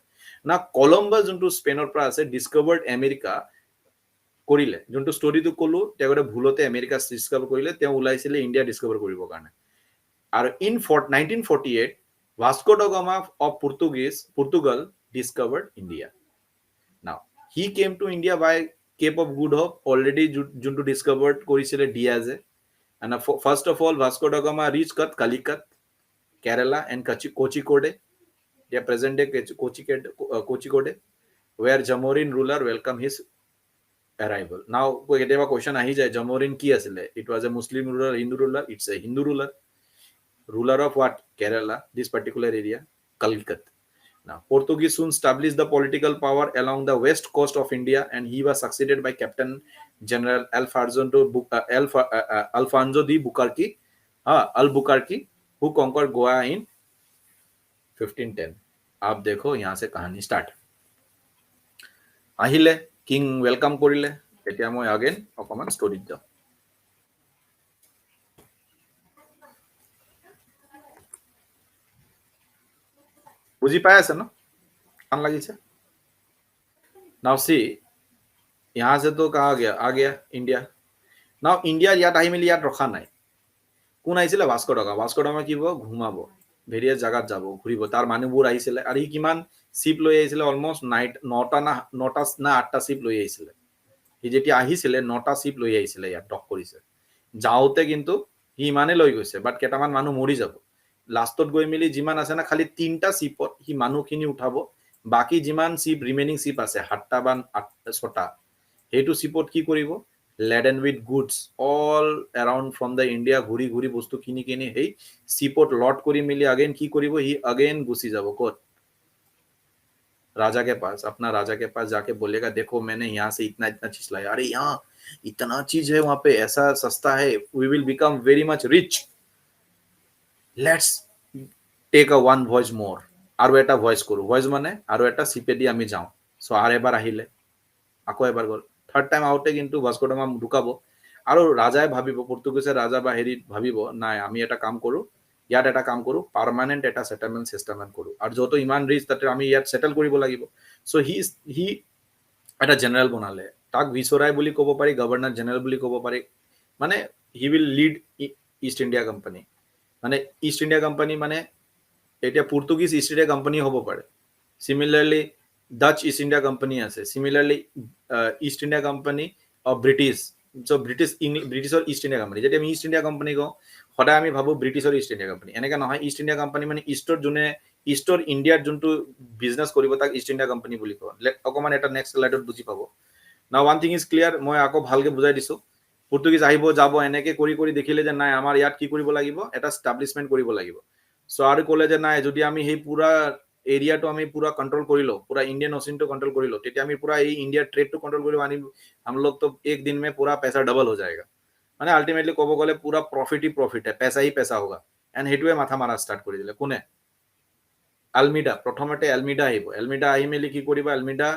না। কলম্বাছ যোনটো স্পেইনৰ পৰা আছে, ডিস্কভাৰ্ড আমেৰিকা কৰিলে, যোনটো ষ্টৰিটো ক'লো, তেখেতে ভুলতে আমেৰিকা ডিস্কভাৰ কৰিলে, তেওঁ ওলাইছিলে ইণ্ডিয়া ডিস্কভাৰ কৰিবৰ কাৰণে। আৰু in 1948 Vasco da Gama of Portugal discovered India. Now he came to India by Cape of Good Hope, already junto discovered korisile Diaz. And first of all, Vasco da Gama reached Calicut, Kerala, and Kozhikode, the present day Kozhikode, where Jamorin ruler welcomed his arrival. Now keteবা question ahi jay, Jamorin ki asile? It was a Muslim ruler, Hindu ruler? It's a Hindu ruler. Ruler of what? Kerala, this particular area, Calicut. Now, Portuguese soon established the political power along the west coast of India, and he was succeeded by Captain General Alfonso de Bucarque, Albuquerque, who conquered Goa in 1510. आप देखो यहाँ से कहानी start আহিলে king welcome কৰিলে এতিয়া মই again অকমান ষ্টৰীত যাওঁ বুজি পাই আছে ন কান লাগিছে नाउ सी यहाँ से तो कहा गया आ गया इंडिया नाउ इंडिया ইয়াত আহি মেলি ইয়াত ৰখা নাই কোন আহিছিলে ভাস্কো ডাগামা কি হ'ব ঘুমাব ভেৰিয়াছ জাগাত যাব ঘুৰিব তাৰ মানুহবোৰ আহিছিলে আৰু ই কিমান শিপ লৈ আহিছিলে অলমোষ্ট নটা না আঠটা শিপ লৈ আহিছিলে সি যেতিয়া আহিছিলে নটা শিপ লৈ আহিছিলে ইয়াত ডক কৰিছে যাওঁতে কিন্তু সি ইমানে লৈ গৈছে বাট কেইটামান মানুহ মৰি যাব লাষ্টত গৈ মেলি যিমান আছে না খালি তিনটা শিপত সি মানুহখিনি উঠাব বাকি যিমান শিপ ৰিমেইনিং শিপ আছে 7টা বা 6টা সেইটো শিপত কি কৰিব laden with goods all around from the India ঘুৰি ঘুৰি বস্তু কিনি কিনি হেই শিপত লট কৰি মিলি अगेन কি কৰিব হি अगेन গুছি যাব ক'ত राजा के पास अपना राजा के पास जाके बोलेगा देखो मैंने यहाँ से इतना इतना चीज लाया अरे यहाँ इतना चीज है वहां पे ऐसा सस्ता है we will become very much rich let's take a one voice more আৰু এটা ভয়েস কৰো ভয়েস মানে আৰু এটা সিপে দি আমি যাওঁ সো আৰ এবাৰ আহিলে আকৌ এবাৰ গল থাৰ্ড টাইম আউটে কিন্তু ভাস্কো ডাগামা ঢুকাব আৰু ৰাজাই ভাবিব পৰ্তুগীজৰ ৰাজা বা হেৰি ভাবিব নাই আমি এটা কাম কৰো ইয়াত এটা কাম কৰো পাৰ্মানেন্ট এটা সেটেলমেন্ট সিস্টেম কৰো আৰু যত ইমান ৰিচ তাতে আমি ইয়াত সেটেল কৰিব লাগিব সো হি এটা জেনাৰেল বনালে তাক ভিসৰাই বুলি ক'ব পাৰি গভৰ্নৰ জেনাৰেল বুলি ক'ব পাৰি মানে he will lead East India Company মানে ইস্ট ইন্ডিয়া কোম্পানী মানে এটা পর্তুগিজ ইস্ট ইন্ডিয়া কোম্পানী হ'ব পাৰে similarly Dutch East India Company আছে similarly East India Company of British so ব্ৰিটিশৰ ইস্ট ইন্ডিয়া কোম্পানী যেতিয়া আমি ইস্ট ইন্ডিয়া কোম্পানী কওঁ সদায় আমি ভাবো ব্ৰিটিছৰ ইস্ট ইন্ডিয়া কোম্পানী এনেকা নহয় ইস্ট ইন্ডিয়া কোম্পানী মানে ইষ্টৰ যোনে ইষ্টৰ ইণ্ডিয়াৰ যোনটো বিজনেছ কৰিব তাক ইস্ট ইন্ডিয়া কোম্পানী বুলি কয় অকমান এটা নেক্সট স্লাইডত বুজি পাব নাও ওয়ান থিং ইজ ক্লিয়াৰ মই আকৌ ভালকে বুজাই দিছো পৰ্তুগীজ আহিব যাব এনেকে কৰি কৰি দেখিলে যে নাই আমাৰ ইয়াত কি কৰিব লাগিব এটা এষ্টাব্লিশমেন্ট কৰিব লাগিব সো আৰু ক'লে যে নাই যদি আমি সেই পুৰা এৰিয়াটো আমি পুৰা कंट्रोल কৰিলো পুৰা ইন্ডিয়ান ওশিনটো कंट्रोल কৰিলো তেতিয়া আমি পুৰা এই ইন্ডিয়াৰ ট্ৰেডটো कंट्रोल কৰিব আনি हम लोग तो एक दिन में पूरा पैसा डबल हो जाएगा মানে আলটিমেটলি ক'ব গ'লে পুৰা प्रॉफिट है पैसा ही पैसा होगा एंड हेटुवे माथा मारा स्टार्ट কৰি দিলে কোনে আলমিডা প্ৰথমতে আলমিডা আহিব আলমিডা আহি মেলি কি কৰিব আলমিডা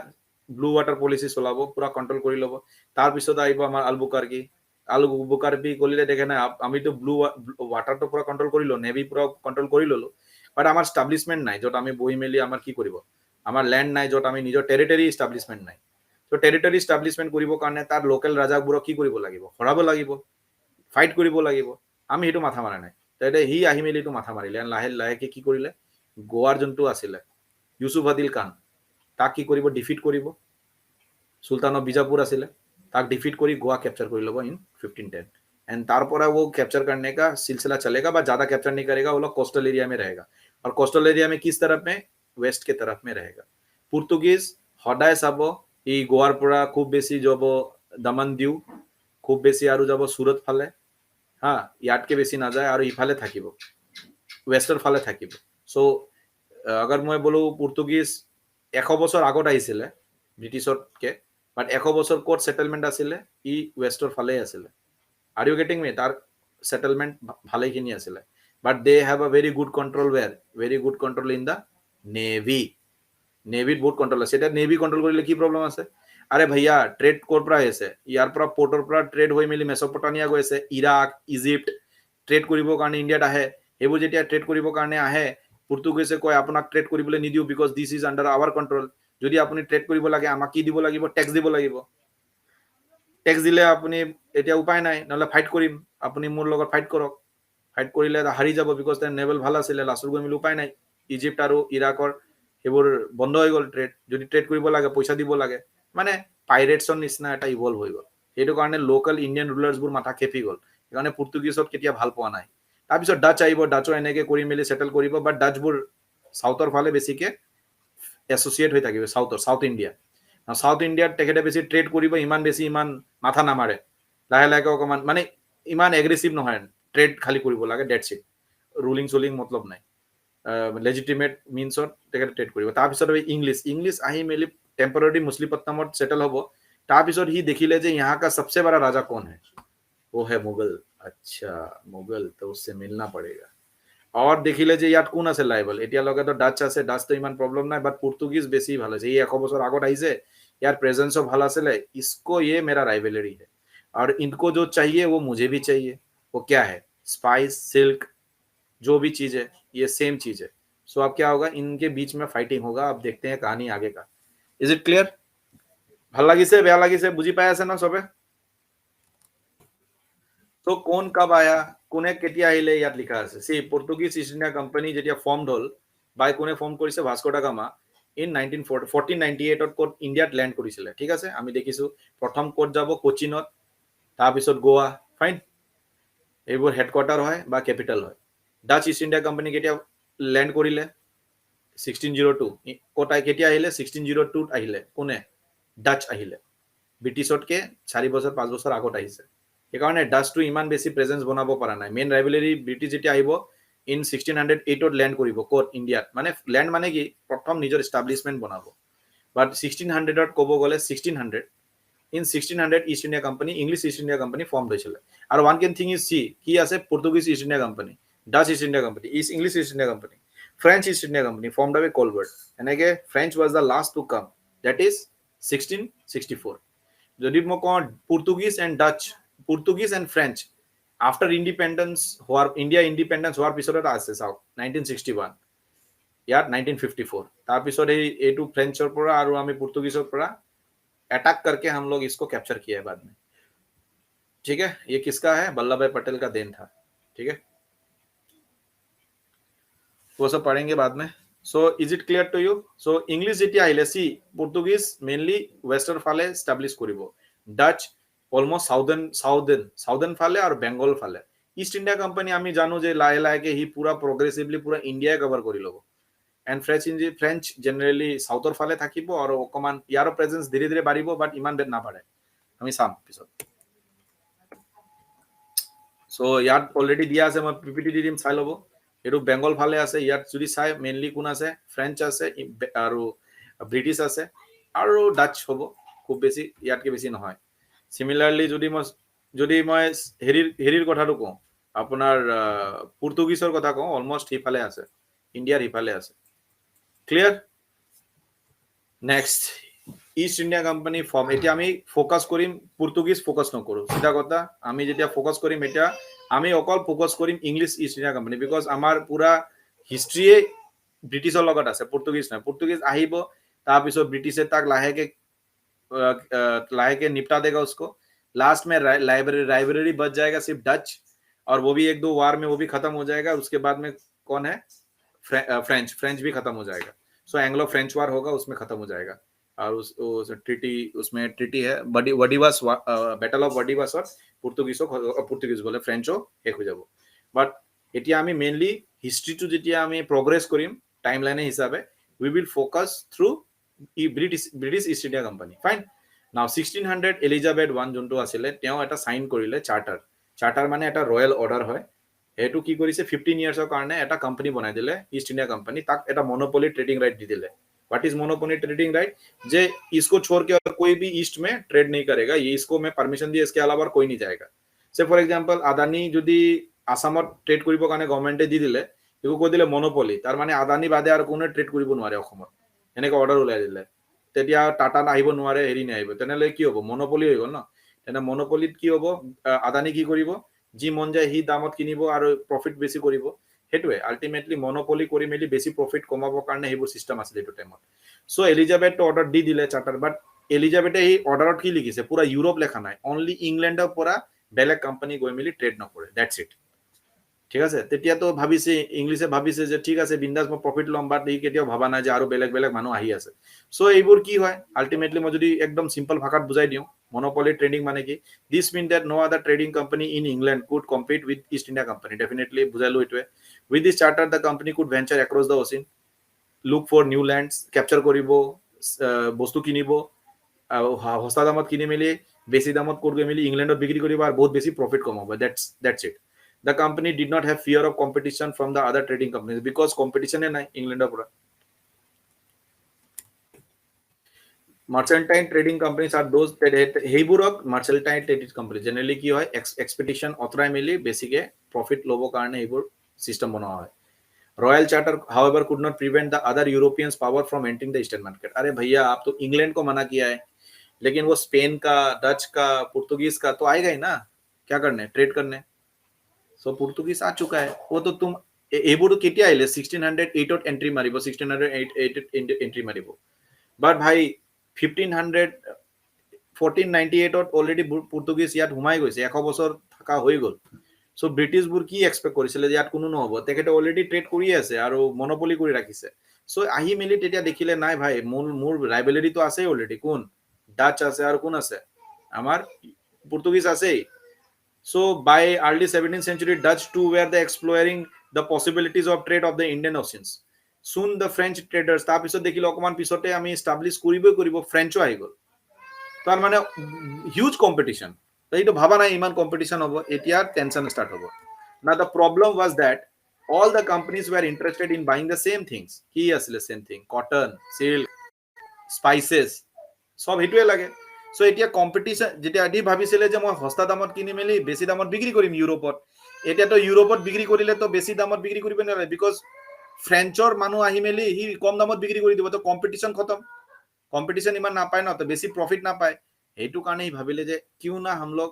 ব্লু ওয়াটাৰ পলিসি চলাব পুৰা कंट्रोल কৰি লব তাৰ পিছত আহিব আমাৰ আলবুকাৰকি কলিলে দেখে না আমি তো ব্লু ওয়াটাৰ তো পুৰা कंट्रोल কৰিলো নেভি পুৰা कंट्रोल কৰি ললো বাট আমাৰ এষ্টাব্লিশমেন্ট নাই যত আমি বহি মেলি আমাৰ কি কৰিব আমাৰ ল্যান্ড নাই যত আমি নিজৰ টেৰিটৰি এষ্টাব্লিশমেন্ট নাই তো টেৰিটৰি এষ্টাব্লিশমেন্ট কৰিব কাৰণে তাৰ লোকেল ৰাজাবোৰক কি কৰিব লাগিব হৰাব লাগিব ফাইট কৰিব লাগিব আমি হেতু মাথা মাৰা নাই তাইতে হি আহি মেলি তো মাথা মাৰিলে লাহে লাহে কি কৰিলে গোৱাৰ যোনটো আছিল ইউসুফ আদিল খান তাক কি কৰিব ডিফিট কৰিব सुल्तान ऑफ बीजापुर आसिले ताक डिफीट करी गोवा कैप्चर कर लो इन 1510 एंड तारपरा वो कैप्चर करने का सिलसिला चलेगा बट ज्यादा कैप्चर नहीं करेगा वो लोग कोस्टल एरिया में रहेगा और कोस्टल एरिया में किस तरफ में वेस्ट के तरफ में रहेगा पुर्तुगीज हदाय चाब इ गोवार পৰা खूब बेसी যাব दमन दिउ खूब बेसी আৰু যাব सूरत फाले हाँ ইয়াতকে বেছি না যায় আৰু ইফালে থাকিব वेस्टर फाले থাকিব सो अगर মই বলো पुर्तुगीज 100 বছৰ আগত আহিছিলে ব্ৰিটিছতকে বাট 100 বছৰ কোট সেটেলমেন্ট আছিলে ই ওয়েস্টৰ ফালে আছিলে আর ইউ গেটিং মি তার সেটেলমেন্ট ভালেখিনি আছিলে but they have a very good control very good control in the navy নেভিত বহুত কন্ট্রোল আছে এটা নেভি কন্ট্রোল কৰিলে কি প্ৰবলেম আছে আৰে ভাইয়া ট্ৰেড কোৰ পৰা আছে ইয়াৰ পৰা পোৰ্টৰ পৰা ট্ৰেড হৈ মেলি মেসোপটামিয়া গৈ আছে ইৰাক ইজিপ্ট ট্ৰেড কৰিবৰ কাৰণে ইণ্ডিয়াত আহে হেবু যেতিয়া ট্ৰেড কৰিবৰ কাৰণে আহে পৰ্তুগীজে কয় আপোনাক ট্ৰেড কৰিবলৈ নিদিও because this is under our control যদি আপুনি ট্ৰেড কৰিব লাগে আমাক কি দিব লাগিব ট্যাক্স দিব লাগিব ট্যাক্স দিলে আপুনি এতিয়া উপায় নাই নহলে ফাইট কৰিম আপুনি মোৰ লগত ফাইট কৰক ফাইট কৰিলে হাৰি যাব বিকজ তাৰ নেভেল ভাল আছিল লাষ্টৰ গৈ মিল উপায় নাই ইজিপ্ট আৰু ইৰাকৰ হেবোৰ বন্ধ হৈ গল ট্ৰেড যদি ট্ৰেড কৰিব লাগে পইচা দিব লাগে মানে পাইৰেটছৰ নিচিনা এটা ইভলভ হৈ গল সেইটো কাৰণে লোকাল ইন্ডিয়ান ৰুলাৰ্ছবোৰ মাথা খেপি গল সেইকাৰণে পৰ্তুগীজত কেতিয়া ভাল পোৱা নাই তাৰ পিছত ডাচ আহিব ডাচো এনেকে কৰি মেলি সেটেল কৰিব বাট ডাচবোৰ সাউথৰ ফালে বেছিকে এসোসিয়েট হৈ থাকিব সাউথ ইন্ডিয়া সাউথ ইন্ডিয়াত তেখেতে বেছি ট্রেড কৰিব ইমান বেছি ইমান মাথা নামাৰে লাহে লাহে অকমান মানে ইমান এগ্ৰেছিভ নহয় ট্ৰেড খালি কৰিব লাগে ডেটস ইট ৰুলিং সোলিং মতলব নাই লেজিটিমেট মিনছত তেখেতে ট্ৰেড কৰিব। তাৰপিছত ইংলিছ আহি মেলি টেম্পৰাৰী মুছলিপট্টনমত सेटल হ'ব। তাৰপিছত সি দেখিলে যে यहाँ का सबसे बड़ा राजा कौन है, वो है मुगल। अच्छा मुगल, तो उससे मिलना पड़ेगा। और দেখিলে যে ইয়াত কোন আছে লাইবল, এতিয়ালৈকে তো ডাচ আছে, ডাচ তো ইমান প্ৰব্লেম নাই, বাট পৰ্তুগিজ বেছি ভাল আছে। ই 100 বছৰ আগত আহিছে, यार प्रेजेंसও ভাল আছিলে, इसको ये मेरा राइवलरी है और इनको जो चाहिए वो मुझे भी चाहिए। वो क्या है, स्पाइस, सिल्क, जो भी चीज है ये सेम चीज है। सो अब क्या होगा, इनके बीच में फाइटिंग होगा। अब देखते हैं कहानी आगे का। Is it clear? ভাল লাগিছে, বেয়া লাগিছে, বুজি পাই আছে না সবে? তো কোন কব আয়া, কোনে কেতিয়া আহিলে ইয়াত লিখা আছে। সি পৰ্তুগিজ ইষ্ট ইণ্ডিয়া কোম্পানী যেতিয়া ফৰ্মড হ'ল, বাই কোনে ফৰ্ম কৰিছে, ভাস্কো ডা গামা ইন 1498 ক'ত ইণ্ডিয়াত লেণ্ড কৰিছিলে। ঠিক আছে, আমি দেখিছো প্ৰথম ক'ত যাব, কোচিনত, তাৰপিছত গোৱা, ফাইন, এইবোৰ হেডকোৱাৰ্টাৰ হয় বা কেপিটেল হয়। ডাচ ইষ্ট ইণ্ডিয়া কোম্পানী কেতিয়া লেণ্ড কৰিলে, 1602। ক'ত কেতিয়া আহিলে, 1602 আহিলে। কোনে, ডাচ আহিলে। ব্ৰিটিছতকে 4 বছৰ 5 বছৰ আগত আহিছে। সেইকাৰণে ডাচটো ইমান বেছি প্ৰেজেন্স বনাব পৰা নাই। মেইন ৰাইভেলাৰী ব্ৰিটিছ যেতিয়া আহিব ইন 1608 লেণ্ড কৰিব ক'ত, ইণ্ডিয়াত। মানে লেণ্ড মানে কি, প্ৰথম নিজৰ এষ্টাব্লিছমেণ্ট বনাব। বাট 1600 ক'ব গ'লে 1600 in 1600 East India Company, English East India Company form হৈছিলে। আৰু one can thing is see, কি আছে, Portuguese East India Company, Dutch East India Company, English East India Company, French East India Company formed by Colbert. এনেকে French was the last to come, that is 1664। যদি মই কওঁ Portuguese and Dutch, Portuguese and French after independence হোৱাৰ, India independence হোৱাৰ পিছত এটা আছে চাওক, 1961, ইয়াত 1954। তাৰপিছত এইটো ফ্ৰেঞ্চৰ পৰা আৰু আমি পৰ্তুগিজৰ পৰা अटैक करके हम लोग इसको कैप्चर किया है बाद में। ठीक है, ये किसका है, वल्लभ भाई पटेल का देन था। ठीक है, वो सब पढ़ेंगे बाद में। So is it clear to you? So English जेटिया आइले, सी পৰ্তুগিজ মেইনলি ওয়েস্টাৰ ফালে এস্টাবলিশ কৰিব, ডাচ অলমোস্ট সাউদাৰ্ন ফালে আৰু বেংগল ফালে। ইষ্ট ইণ্ডিয়া কোম্পানী আমি জানো যে লাহে লাহেকে হি পুৰা প্ৰগ্ৰেছিভলি পুৰা ইণ্ডিয়াই কভাৰ কৰি ল'ব। এণ্ড ফ্ৰেঞ্চ জেনেৰেলি সাউথৰ ফালে থাকিব আৰু অকমান ইয়াৰো প্ৰেজেন্স ধীৰে ধীৰে বাঢ়িব, বাট ইমান বেদ নাবাঢ়ে, আমি চাম পিছত। সো ইয়াত অলৰেডি দিয়া আছে, মই পিপিটি দি দিম, চাই ল'ব। এইটো বেংগল ফালে আছে। ইয়াত যদি চাই মেইনলি কোন আছে, ফ্ৰেঞ্চ আছে আৰু ব্ৰিটিছ আছে আৰু ডাচ হ'ব খুব বেছি, ইয়াতকে বেছি নহয়। সিমিলাৰলি যদি মই হেৰিৰ কথাটো কওঁ, আপোনাৰ পৰ্তুগিজৰ কথা কওঁ, অলমোষ্ট সিফালে আছে, ইণ্ডিয়াৰ সিফালে আছে। Clear? Next, east India Company form. এতিয়া আমি ফ'কাছ কৰিম, পৰ্তুগিজ ফ'কাছ নকৰোঁ, চিধা কথা। আমি যেতিয়া ফ'কাছ কৰিম, এতিয়া আমি অকল ফ'কাছ কৰিম English East India company, because আমাৰ পুৰা হিষ্ট্ৰীয়ে ব্ৰিটিছৰ লগত আছে, পৰ্তুগিজ নহয়। পৰ্তুগিজ আহিব, তাৰপিছত ব্ৰিটিছে তাক लाहे के निपटा देगा उसको। लास्ट में राइवलरी बच जाएगा सिर्फ डच, और वो भी 1-2 वार में वो भी खत्म हो जाएगा। उसके बाद में कौन है, फ्रेंच भी खत्म हो जाएगा। सो एंग्लो फ्रेंच वार होगा, उसमें खत्म हो जाएगा। और उसमें ट्रीटी है वडीवास, बैटल ऑफ वडीवास, और পৰ্তুগিজ बोले फ्रेंचो एक हो যাব। বাট এতিয়া আমি মেইনলি হিষ্ট্ৰীটো যেতিয়া আমি প্ৰগ্ৰেছ কৰিম টাইম লাইনে হিচাপে, we will focus through British East India Company. Fine, now 1600 Elizabeth 1 যোনটো আছিলে, তেওঁ এটা সাইন কৰিলে চাৰ্টাৰ মানে এটা ৰয়েল অৰ্ডাৰ হয়। সেইটো কি কৰিছে, 15 ইয়াৰ্ছৰ কাৰণে এটা কোম্পানী বনাই দিলে, ইষ্ট ইণ্ডিয়া কোম্পানী। তাক এটা মনোপলি ट्रेडिंग राइट দি দিলে। What is monopoly trading right, जे इसको छोड़ के और कोई भी ईस्ट में ट्रेड नहीं करेगा, ये इसको मैं परमिशन दिए, इसके अलावा कोई नहीं जाएगा। से फॉर एग्जांपल আদানি যদি আসামত ট্ৰেড কৰিব কাৰণে গভৰ্ণমেণ্টে দি দিলে, এইটো কৈ দিলে মনোপলি, তাৰ মানে আদানি বাদে আৰু কোনো ট্ৰেড কৰিব নোৱাৰে অসমত, এনেকৈ অৰ্ডাৰ ওলাই দিলে। তেতিয়া টাটা আহিব নোৱাৰে, হেৰি নাহিব, তেনেহ'লে কি হ'ব, মনোপলি হৈ গ'ল ন। তেনে মনোপলিত কি হ'ব, আদানি কি কৰিব, যি মন যায় সি দামত কিনিব আৰু প্ৰফিট বেছি কৰিব। সেইটোৱে আল্টিমেটলি মনোপলি কৰি মেলি বেছি প্ৰফিট কমাবৰ কাৰণে সেইবোৰ চিষ্টেম আছিল এইটো টাইমত। সো এলিজাবেথটো অৰ্ডাৰ দি দিলে চাৰ্টাৰ, বাট এলিজাবেথে এই অৰ্ডাৰত কি লিখিছে, পুৰা ইউৰোপ লেখা নাই, অনলি ইংলেণ্ডৰ পৰা বেলেগ কোম্পানী গৈ মেলি ট্ৰেড নকৰে, দ্যাটছ ইট। ঠিক আছে, তেতিয়াতো ভাবিছে ইংলিছে ভাবিছে যে ঠিক আছে বিন্দাস মই প্ৰফিট ল'ম, বাট ই কেতিয়াও ভাবা নাই যে আৰু বেলেগ বেলেগ মানুহ আহি আছে। সো এইবোৰ কি হয়, আল্টিমেটলি মই যদি একদম সিম্পল ভাষাত বুজাই দিওঁ, monopoly trading মানে কি, this mean that no other trading company in England could compete with East India Company, definitely বুজালো এইটোৱে। with this charter the company could venture across the ocean, look for new lands, capture কৰিব, বস্তু কিনিব, সস্তা দামত কিনি মেলি বেছি দামত কৰি মেলি ইংলেণ্ডত বিক্ৰী কৰিব আৰু বহুত বেছি প্ৰফিট কমাব, that's it. The company did not have fear of competition from the other trading companies because competition নাই ইংলেণ্ডৰ পৰা মাৰ্চেণ্টাইন ট্ৰেডিং কোম্পানীজ আৰ দোজ সেইবোৰক মাৰ্চেণ্টাইন ট্ৰেডিং কোম্পানী জেনেৰেলি কি হয় এক্সপেডিশ্যন অতৰাই মেলি বেছিকে প্ৰফিট ল'বৰ কাৰণে এইবোৰ চিষ্টেম বনোৱা হয় royal charter however could not prevent the other Europeans power from entering the eastern market अरे भैया आप तो इंग्लैंड को मना किया है लेकिन वो स्पेन का डच का पुर्तगीज का तो आएगा ही ना क्या करने ट्रेड करने सो पुर्तगीज आ चुका है वो तो तुम এইবোৰ কেতিয়া আহিলে 1608 এন্ট্ৰি মাৰিব 1608 এন্ট্ৰি মাৰিব বাট ভাই 1500 1498 অলৰেডি পুৰ্তুগীজ ইয়াত সোমাই গৈছে 100 বছৰ থকা হৈ গ'ল সো ব্ৰিটিছবোৰ কি এক্সপেক্ট কৰিছিলে যে ইয়াত কোনো নহ'ব তেখেতে অলৰেডি ট্ৰেড কৰি আছে আৰু মনোপলি কৰি ৰাখিছে সো আহি মেলি তেতিয়া দেখিলে নাই ভাই মোৰ ৰাইভেলাৰি তো আছে অলৰেডি কোন ডাচ আছে আৰু কোন আছে আমাৰ পুৰ্তুগীজ আছে so by early 17th century Dutch too were the exploring the possibilities of trade of the Indian Oceans soon the French traders তাৰ পিছত দেখিলে অকমান পিছতে আমি এস্টাবলিশ কৰিব ফ্ৰেঞ্চো আহি গ'ল তাৰ মানে হিউজ কম্পিটিশন এইটো ভাবা নাই ইমান কম্পিটিশন হ'ব এতিয়া টেনশন স্টার্ট হ'ব now the problem was that all the companies were interested in buying the same things কি আছিল same thing cotton silk spices সব হেতুৱে লাগে সো এতিয়া কম্পিটিশন যেতিয়া আদি ভাবিছিলে যে মই সস্তা দামত কিনি মেলি বেছি দামত বিক্ৰী কৰিম ইউৰোপত এতিয়া তো ইউৰোপত বিক্ৰী কৰিলে তো বেছি দামত বিক্ৰী কৰিব নোৱাৰে বিকজ ফ্ৰেঞ্চৰ মানুহ আহি মেলি হি কম দামত বিক্ৰী কৰি দিব তো কম্পিটিশন খতম কম্পিটিশন ইমান নাপায় ন তো বেছি প্ৰফিট নাপায় এইটো কাৰণে ভাবিলে যে কিউ না हम लोग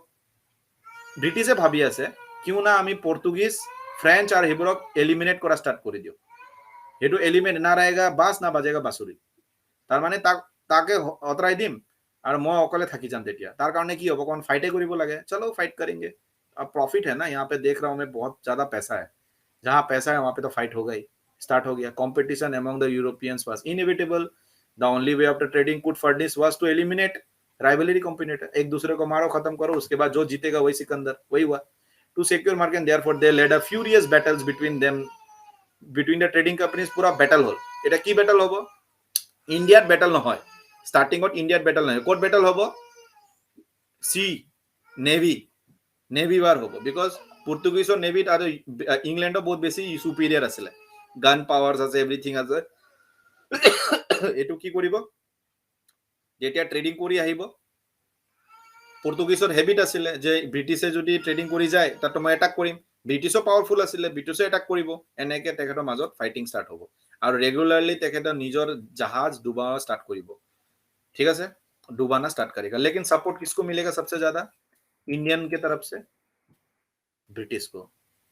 ব্ৰিটিছে ভাবি আছে কিউ না আমি পৰ্তুগীজ ফ্ৰেঞ্চ আৰু হেবোৰক এলিমিনেট কৰা ষ্টাৰ্ট কৰি দিও হেতু এলিমিনেট না रहेगा বাস না বাজেगा বাঁসুৰি তাৰ মানে তাকে অতৰাই দিম और मैं अकले थकी जाम तेतिया तार कारण की होबो कोन फाइटे करिबो लागे चलो फाइट करेंगे अब प्रॉफिट है ना यहाँ पे देख रहा हूँ मैं बहुत ज्यादा पैसा है जहाँ पैसा है वहां पे तो फाइट हो गई स्टार्ट हो गया competition among the Europeans was inevitable the only way of the trading could furnish was to eliminate rivalry competitor एक दूसरे को मारो खत्म करो उसके बाद जो जीतेगा वही सिकंदर वही हुआ to secure market therefore they led a furious battles between them between the trading companies पूरा बैटल हल এটা কি ব্যাটল হবো ইন্ডিয়ার ব্যাটল নহয় স্টার্টিংত ইন্ডিয়াত ব্যাটল নহয় কোট ব্যাটল হবো সি নেভি वार হবো বিকজ পর্তুগিজ और নেভিত আর ইংল্যান্ডও বহুত বেশি সুপিরিয়র আছিল গান পাওয়ারস আছে এভরিথিং আছে এটু কি কৰিব যেতিয়া ট্ৰেডিং কৰি আহিব পৰ্তুগিজৰ হেবিট আছিল যে ব্ৰিটিছে যদি ট্ৰেডিং কৰি যায় তাত মই অ্যাটাক কৰিম ব্ৰিটিশও পাওয়াৰফুল আছিল ব্ৰিটিশও অ্যাটাক কৰিব এনেকে তেখেতৰ মাজত ফাইটিং স্টার্ট হ'ব और रेगुलरली तेखेता निजर जहाज डुबाना स्टार्ट करिबो ठीक है डुबाना स्टार्ट करेगा लेकिन सपोर्ट किसको मिलेगा सबसे ज्यादा इंडियन के तरफ से ब्रिटिश को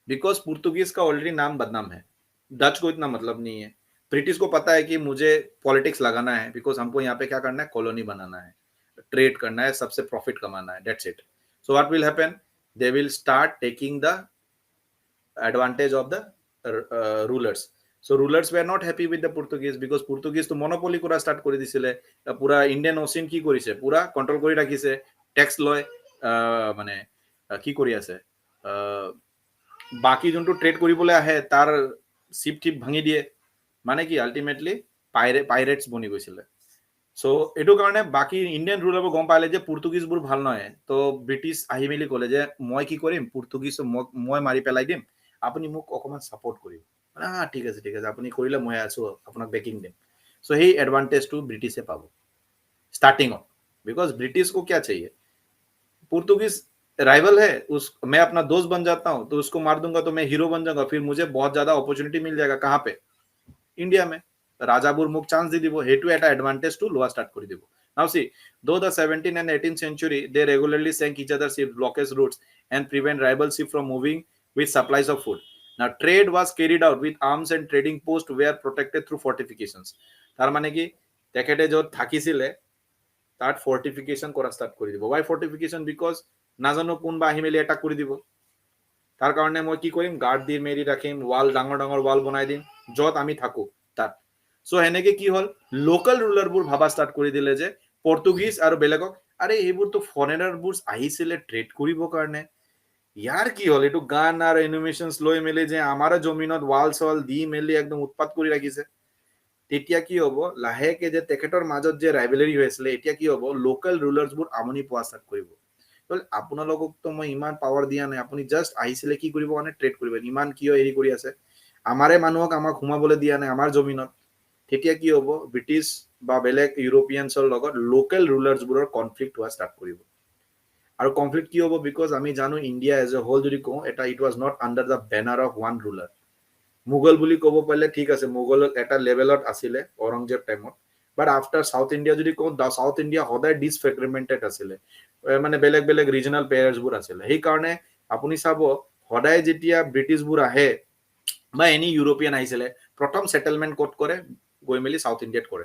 बिकॉज पुर्तगीज का ऑलरेडी नाम बदनाम है डच को इतना मतलब नहीं है ब्रिटिश को पता है कि मुझे पॉलिटिक्स लगाना है बिकॉज हमको यहाँ पे क्या करना है कॉलोनी बनाना है ट्रेड करना है सबसे प्रॉफिट कमाना है that's it so what will happen they will start taking the advantage of the rulers So rulers were not happy with the Portuguese because Portuguese to monopoly kora start kori disile pura Indian Ocean ki korise pura control kori rakhise tax লয় মানে কি কৰি আছে বাকি যোনটো trade কৰিবলৈ আহে তাৰ শিপ টিপ ভাঙি দিয়ে মানে কি আলটিমেটলি পাইৰেটস বনি গৈছিল সো এটো কাৰণে বাকি ইন্ডিয়ান ৰুলাৰবোৰ গম পালে যে পৰ্তুগিজবোৰ ভাল নহয় তো ব্ৰিটিশ আহি মেলি ক'লে যে মই কি কৰিম পৰ্তুগিজ মই মাৰি পেলাই দিম আপুনি মোক অকমান সাপোৰ্ট কৰিব ঠিক আছে আপুনি কৰিলে মই আছো আপোনাক বেকিং দিম সো সেই এডভান্টেজ টু ব্রিটিশে পাবো स्टार्टिंग ऑफ बिकॉज ब्रिटिश को क्या चाहिए पुर्तगीज राइवल है उस मैं अपना दोस्त बन जाता हूं तो उसको मार दूंगा तो मैं हीरो बन जाऊंगा फिर मुझे बहुत ज्यादा अपॉर्चुनिटी मिल जाएगा कहां पे इंडिया में राजाबुर मुख चांस दी দিব হেতু এটা এডভান্টেজ টু লোয়া স্টার্ট করে দিব নাও সি দো the 17th and 18th century they regularly sank each other's ship blockage routes and prevent rival ship from moving with supplies of food now trade was carried out with arms and trading posts were protected through fortifications তার মানে কি তেখেতে যত থাকিছিলে তাত ফৰ্টিফিকেশন কৰা start কৰি দিব why fortification because নাজানো কোনবা আহি মেলি এটা কৰি দিব তাৰ কাৰণে মই কি কৰিম গাৰ্ড দি মেৰি ৰাখিম ওয়াল ডাঙৰ ডাঙৰ ওয়াল বনাই দিম যত আমি থাকো তাত সো হেনেকে কি হল লোকাল ৰুলাৰবোৰ ভাবা স্টাৰ্ট কৰি দিলে যে পৰ্তুগিজ আৰু বেলেগক আৰে এইবোৰ তো ফৰেনাৰবোৰ আহিছিলে ট্ৰেড কৰিবৰ কাৰণে ইয়াৰ কি হল এটো গান আৰু এনিমেশনস লৈ মেলি যে আমাৰে জমিনত ওয়াল সল দি মেলি একদম উৎপাত কৰি ৰাখিছে তেতিয়া কি হ'ব লাহেকে যে তেখেতৰ মাজত যে ৰাইভেলাৰি হৈ আছিল এতিয়া কি হ'ব লোকাল ৰুলাৰসবোৰ আমনি পোৱা স্টাৰ্ট কৰিব আপোনালোকক তো মই ইমান পাৱাৰ দিয়া নাই, আপুনি জাষ্ট আহিছিলে কি কৰিব কাৰণে ট্ৰেড কৰিব, ইমান কিয় হেৰি কৰি আছে, আমাৰে মানুহক আমাক সোমাবলৈ দিয়া নাই আমাৰ জমিনত। তেতিয়া কি হ'ব, ব্ৰিটিছ বা বেলেগ ইউৰোপিয়ানছৰ লগত লোকেল ৰুলাৰ্ছবোৰৰ কনফ্লিক্ট হোৱা ষ্টাৰ্ট কৰিব। আৰু কনফ্লিক্ট কি হ'ব, বিকজ আমি জানো ইণ্ডিয়া এজ এ হোল যদি কওঁ, এটা it was not under the banner of one ruler. Mughal বুলি ক'ব পাৰিলে ঠিক আছে, মোগল এটা লেভেলত আছিলে ঔৰংজেব টাইমত, বাট আফটাৰ সাউথ ইণ্ডিয়া যদি কওঁ, সাউথ ইণ্ডিয়া সদায় ডিছফ্ৰেগমেণ্টেড আছিলে, মানে বেলেগ বেলেগ ৰিজনেল প্লেয়াৰ্ছবোৰ আছিলে। সেইকাৰণে আপুনি চাব, সদায় যেতিয়া ব্ৰিটিছবোৰ আহে বা এনি ইউৰোপিয়ান আহিছিলে, প্ৰথম সেটেলমেণ্ট ক'ত কৰে, গৈ মেলি সাউথ ইণ্ডিয়াত কৰে,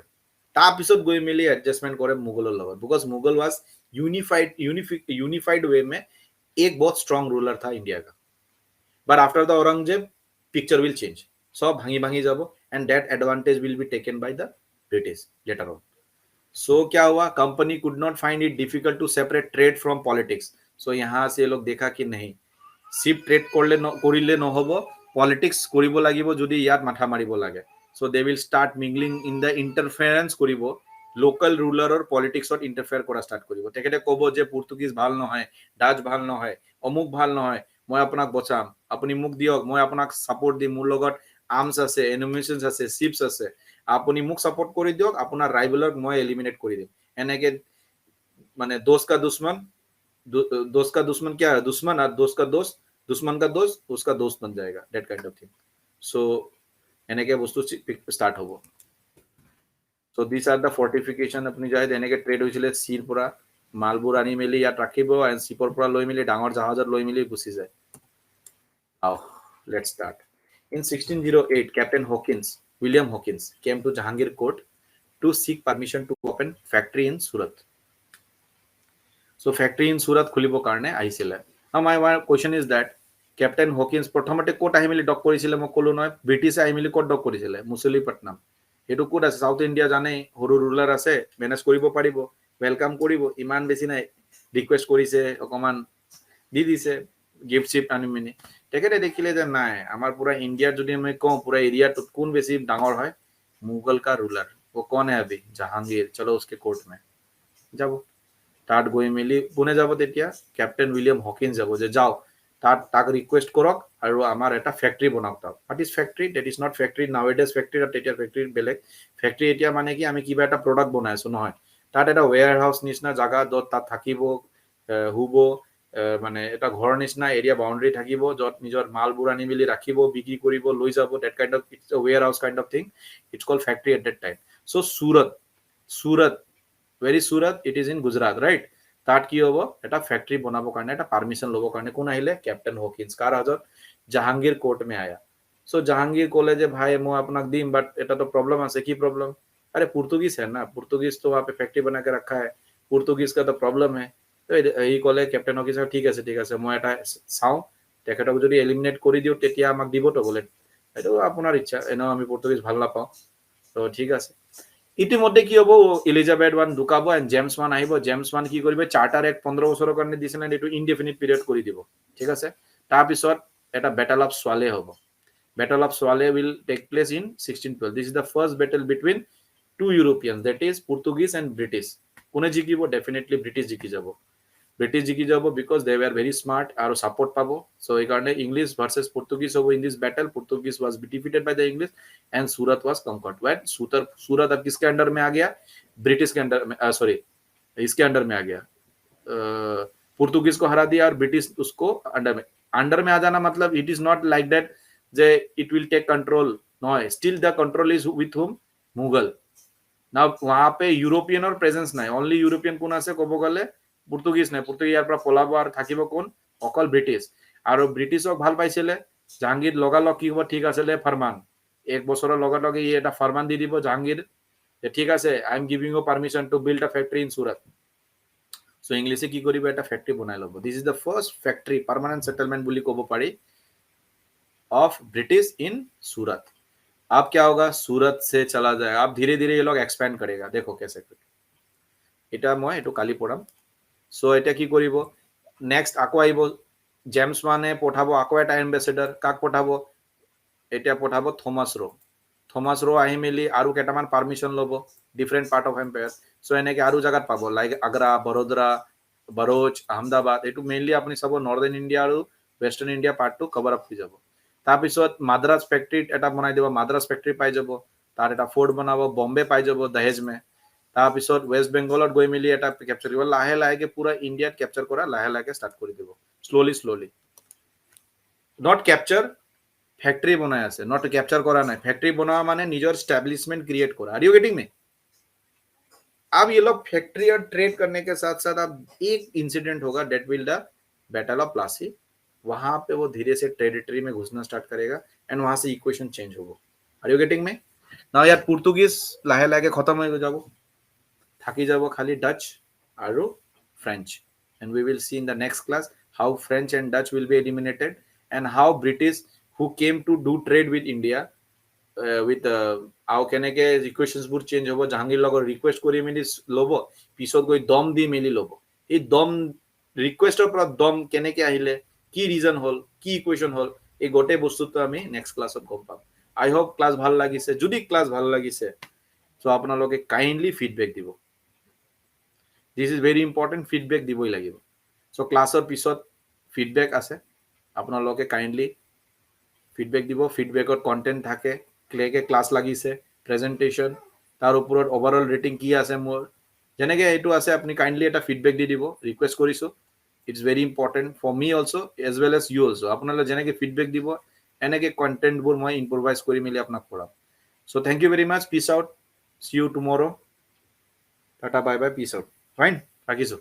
তাৰপিছত গৈ মেলি এডজাষ্টমেণ্ট কৰে মোগলৰ লগত, because Mughal was unified way में एक बहुत स्ट्रॉन्ग रूलर था इंडिया का। But after the Aurangzeb picture will change, सब भांगी भांगी যাব, and that advantage will be taken by the British later on. So क्या हुआ, company could not find it difficult to separate trade from politics. So यहाँ से लोग देखा कि नहीं, চিপ ট্ৰেড কৰিলে নহ'ব, পলিটিক্স কৰিব লাগিব যদি ইয়াত মাথা মাৰিব লাগে। So they will start mingling in the interference কৰিব, লোকেল ৰুলাৰৰ পলিটিক্সত ইণ্টাৰফেয়াৰ কৰা ষ্টাৰ্ট কৰিব। তেখেতে ক'ব যে পৰ্তুগীজ ভাল নহয়, ডাচ ভাল নহয়, অমুক ভাল নহয়, মই আপোনাক বচাম, আপুনি মোক দিয়ক, মই আপোনাক ছাপৰ্ট দিম, মোৰ লগত আৰ্মছ আছে, এনিমিশ্যনছ আছে, চিপছ আছে, আপুনি মোক ছাপৰ্ট কৰি দিয়ক, আপোনাৰ ৰাইভেলক মই এলিমিনেট কৰি দিম। এনেকে মানে दोस्त का दुश्मन, दोस्त का दुश्मन क्या है, दुश्मन, और दोस्त का दोस्त, दुश्मन का दोस्त उसका दोस्त बन जाएगा, that kind of thing. So এনেকে বস্তু ষ্টাৰ্ট হ'ব। So these are the fortification। আপুনি যায় এনেকে ট্ৰেড হৈছিলে, চিৰ পৰা মালবোৰ আনি মেলি ইয়াত ৰাখিব, এণ্ড চিপৰ পৰা লৈ মেলি ডাঙৰ জাহাজত লৈ মেলি গুচি যায়। Now let's start. In 1608, Captain Hawkins, William Hawkins, came to Jahangir court to seek permission to open factory in Surat. So factory in Surat খুলিব কাৰণে আহিছিলে। Now my question is that Captain Hawkins প্ৰথমতে ক'ত আহি মেলি doc কৰিছিলে, মই ক'লো নহয়, ব্ৰিটিছে আহি মেলি ক'ত ডক কৰিছিলে, মুছলিপট্টনম। সেইটো ক'ত আছে, সাউথ ইণ্ডিয়া জানেই, সৰু ৰুলাৰ আছে, মেনেজ কৰিব পাৰিব, ৱেলকাম কৰিব, ইমান বেছি নাই, ৰিকুৱেষ্ট কৰিছে, অকণমান দি দিছে গিফ্ট চিফ্ট আনি মেলি। তেখেতে দেখিলে যে নাই, আমাৰ পুৰা ইণ্ডিয়াত যদি আমি কওঁ পুৰা এৰিয়াটোত কোন বেছি ডাঙৰ হয়, মুঘল কা ৰুলাৰ, वो कौन है अभी, जहांगीर, चलो उसके कोर्ट में যাব। তাত গৈ মেলি কোনে যাব তেতিয়া, কেপ্টেইন উইলিয়াম হকিন্স যাব, যে যাওক তাক ৰিকুৱেষ্ট কৰক আৰু আমাৰ এটা ফেক্টৰী বনাওক। তাক what is factory, that is not factory nowadays factory, আৰু তেতিয়া ফেক্টৰী বেলেগ। ফেক্টৰী এতিয়া মানে কি, আমি কিবা এটা প্ৰডাক্ট বনাই আছো নহয়, তাত এটা ৱেয়াৰ হাউচ নিচিনা জাগা, য'ত তাত থাকিব, শুব, মানে এটা ঘৰৰ নিচিনা এৰিয়া বাউণ্ডাৰী থাকিব, য'ত নিজৰ মালবোৰ আনি মেলি ৰাখিব, বিক্ৰী কৰিব, লৈ যাব, that kind of, it's warehouse kind of thing, it's called factory at that time. So' Surat very Surat, it is in Gujarat, right. তাত কি হ'ব, এটা ফেক্টৰী বনাবৰ কাৰণে এটা পাৰ্মিশ্যন ল'বৰ কাৰণে কোন আহিলে, কেপ্টেইন হকিন্স, কাৰ হাজত, জাহাংগীৰ কোৰ্ট মে আয়া। সো জাহাংগীৰ ক'লে যে ভাই মই আপোনাক দিম, বাট এটা তো প্ৰব্লেম আছে। কি প্ৰব্লেম, अरे पुर्तुगीज है ना, पुर्तुगीज तो वहाँ पे फैक्ट्री बना के रखा है, पुर्तुगीज का तो प्रॉब्लम है। तो এই ক'লে কেপ্টেইন হকিন্স, ঠিক আছে মই এটা চাওঁ, তেখেতক যদি এলিমিনেট কৰি দিওঁ তেতিয়া আমাক দিবতো বোলে, এইটো আপোনাৰ ইচ্ছা, এনেও আমি পৰ্তুগীজ ভাল নাপাওঁ, তো ঠিক আছে। ইতিমধ্যে কি হ'ব, এলিজাবেথ ওৱান ঢুকাব, এণ্ড জেমছ ওৱান আহিব। জেমছ ওৱান কি কৰিব, চাৰ্টাৰ এক্ট 15 বছৰৰ কাৰণে দিছিলে, এইটো ইনডেফিনিট পিৰিয়ড কৰি দিব, ঠিক আছে। তাৰপিছত এটা বেটেল অফ সোৱালে হ'ব। Battle of Swally will take place in 1612। This is the first battle between two European, that is Portuguese and British. কোনে জিকিব, ডেফিনেটলি ব্ৰিটিছ জিকি যাব। ব্ৰিটিছ জিকি যাব, because they were very smart আৰু ছাপৰ্ট পাব। চ' সেইকাৰণে ইংলিছ ভাৰ্চেছ পৰ্তুগীজ হ'ব in this battle. Portuguese was defeated by the English and Surat was conquered. When Surat अब किसके अंडर में आ गया, ब्रिटिश के अंडर में, सॉरी इसके अंडर में आ गया, पोर्तुगीज को हरा दिया और ब्रिटिश उसको अंडर में आ जाना, मतलब it is not like that जे it will take control, no, still the control is with whom, Mughal. ना वहां पे यूरोपियन और प्रेजेंस নাই, ओनली यूरोपियन কোন আছে ক'ব গ'লে, পৰ্তুগীজ নাই। পৰ্তুগীজ ইয়াৰ পৰা পলাব, আৰু থাকিব কোন, অকল ব্ৰিটিছ। আৰু ব্ৰিটিছক ভাল পাইছিলে জাহাংগীৰ, লগালগ কি হ'ব, ঠিক আছিলে ফৰমান, এক বছৰৰ লগে লগে ই এটা ফৰমান দি দিব জাহাংগীৰ, ঠিক আছে, I am giving you permission to build a factory in Surat. So' ইংলিছে কি কৰিব, এটা ফেক্টৰী বনাই ল'ব। This is the first factory, permanent settlement বুলি ক'ব পাৰি, ऑफ ब्रिटिश इन सूरत। अब क्या होगा, सूरत से चला जाएगा, अब धीरे धीरे ये लोग एक्सपेंड करेगा, देखो कैसे। এটা মই এইটো কালি পঢ়াম। সো এটা কি কৰিব, নেক্সট আকৌ আহিব, জেমছ ওৱানে পঠাব আকৌ এটা এম্বেচেডাৰ, কাক পঠাব, এতিয়া পঠাব থমাছ ৰ'। থমাছ ৰ' আহি মেলি আৰু কেইটামান পাৰ্মিশ্যন ল'ব different part of empire. So এনেকে আৰু জাগাত পাব, লাইক আগ্ৰা, বৰোদৰা, বৰোচ আহমেদাবাদ এইটো মেইনলি আপুনি চাব নৰ্দাৰ্ণ ইণ্ডিয়া আৰু ৱেষ্টাৰ্ণ ইণ্ডিয়া পাৰ্টটো কভাৰ আপ হৈ যাব তাৰপিছত মাদ্ৰাজ ফেক্টৰীত এটা বনাই দিব মাদ্ৰাজ ফেক্টৰী পাই যাব তাৰ এটা ফৰ্ট বনাব বম্বে পাই যাব দহেজ মে তাৰপিছত ৱেষ্ট বেংগলত গৈ মেলি এটা কেপচাৰ কৰিব লাহে লাহেকে পুৰা ইণ্ডিয়াত কেপচাৰ কৰা লাহে লাহেকে ষ্টাৰ্ট কৰি দিব শ্ল'লি নট কেপচাৰ फैक्ट्री बनाया আছে नॉट कैप्चर करा नहीं फैक्ट्री बनावा माने निजर स्टैब्लिशमेंट क्रिएट करा आर यू गेटिंग मी अब ये लोग फैक्ट्री और ट्रेड करने के साथ साथ अब एक इंसिडेंट होगा that will the battle of Plassey वहां पे वो धीरे से टेरिटरी में घुसना स्टार्ट करेगा एंड वहां से इक्वेशन चेंज होगा are you getting me now यार पुर्तुगीज लाहे लाहे खत्म हो जाबो থাকি যাব খালি ডাচ আৰু French and we will see in the next class how French and Dutch will be eliminated and how British who came to do trade with India with আও কেনেকে ইকুৱেশ্যনছ বোৰ চেঞ্জ হ'ব জাহাংগীৰ লগত ৰিকুৱেষ্ট কৰি মেলি ল'ব পিছত গৈ দম দি মেলি ল'ব এই দম ৰিকুৱেষ্টৰ পৰা দম কেনেকে আহিলে কি ৰিজন হ'ল কি ইকুৱেশ্যন হ'ল এই গোটেই বস্তুটো আমি নেক্সট ক্লাছত গম পাম আই হোপ ক্লাছ ভাল লাগিছে যদি ক্লাছ ভাল লাগিছে সো আপোনালোকে কাইন্ডলি ফিডবেক দিব this is very important feedback দিবই লাগিব সো ক্লাছৰ পিছত ফিডবেক আছে আপোনালোকে কাইন্ডলি ফিডবেক দিব ফিডবেকত কন্টেন্ট থাকে ক্লেকে ক্লাছ লাগিছে প্ৰেজেন্টেশন তাৰ ওপৰত ওভাৰঅল ৰেটিং কি আছে মোৰ যেনেকে এইটো আছে আপুনি কাইন্ডলি এটা ফিডবেক দি দিব ৰিকুৱেষ্ট কৰিছো it's very important for me also as well as you also আপোনালোকে যেনেকে ফিডবেক দিব এনেকে কন্টেন্টবোৰ মই ইম্প্ৰোভাইজ কৰি মেলি আপোনাক পঢ়াম সো থ্যাংক ইউ ভেৰি মাচ পিছ আউট সি ইউ টুমৰো টাটা বাই বাই পিছ আউট ফাইন ৰাখিছো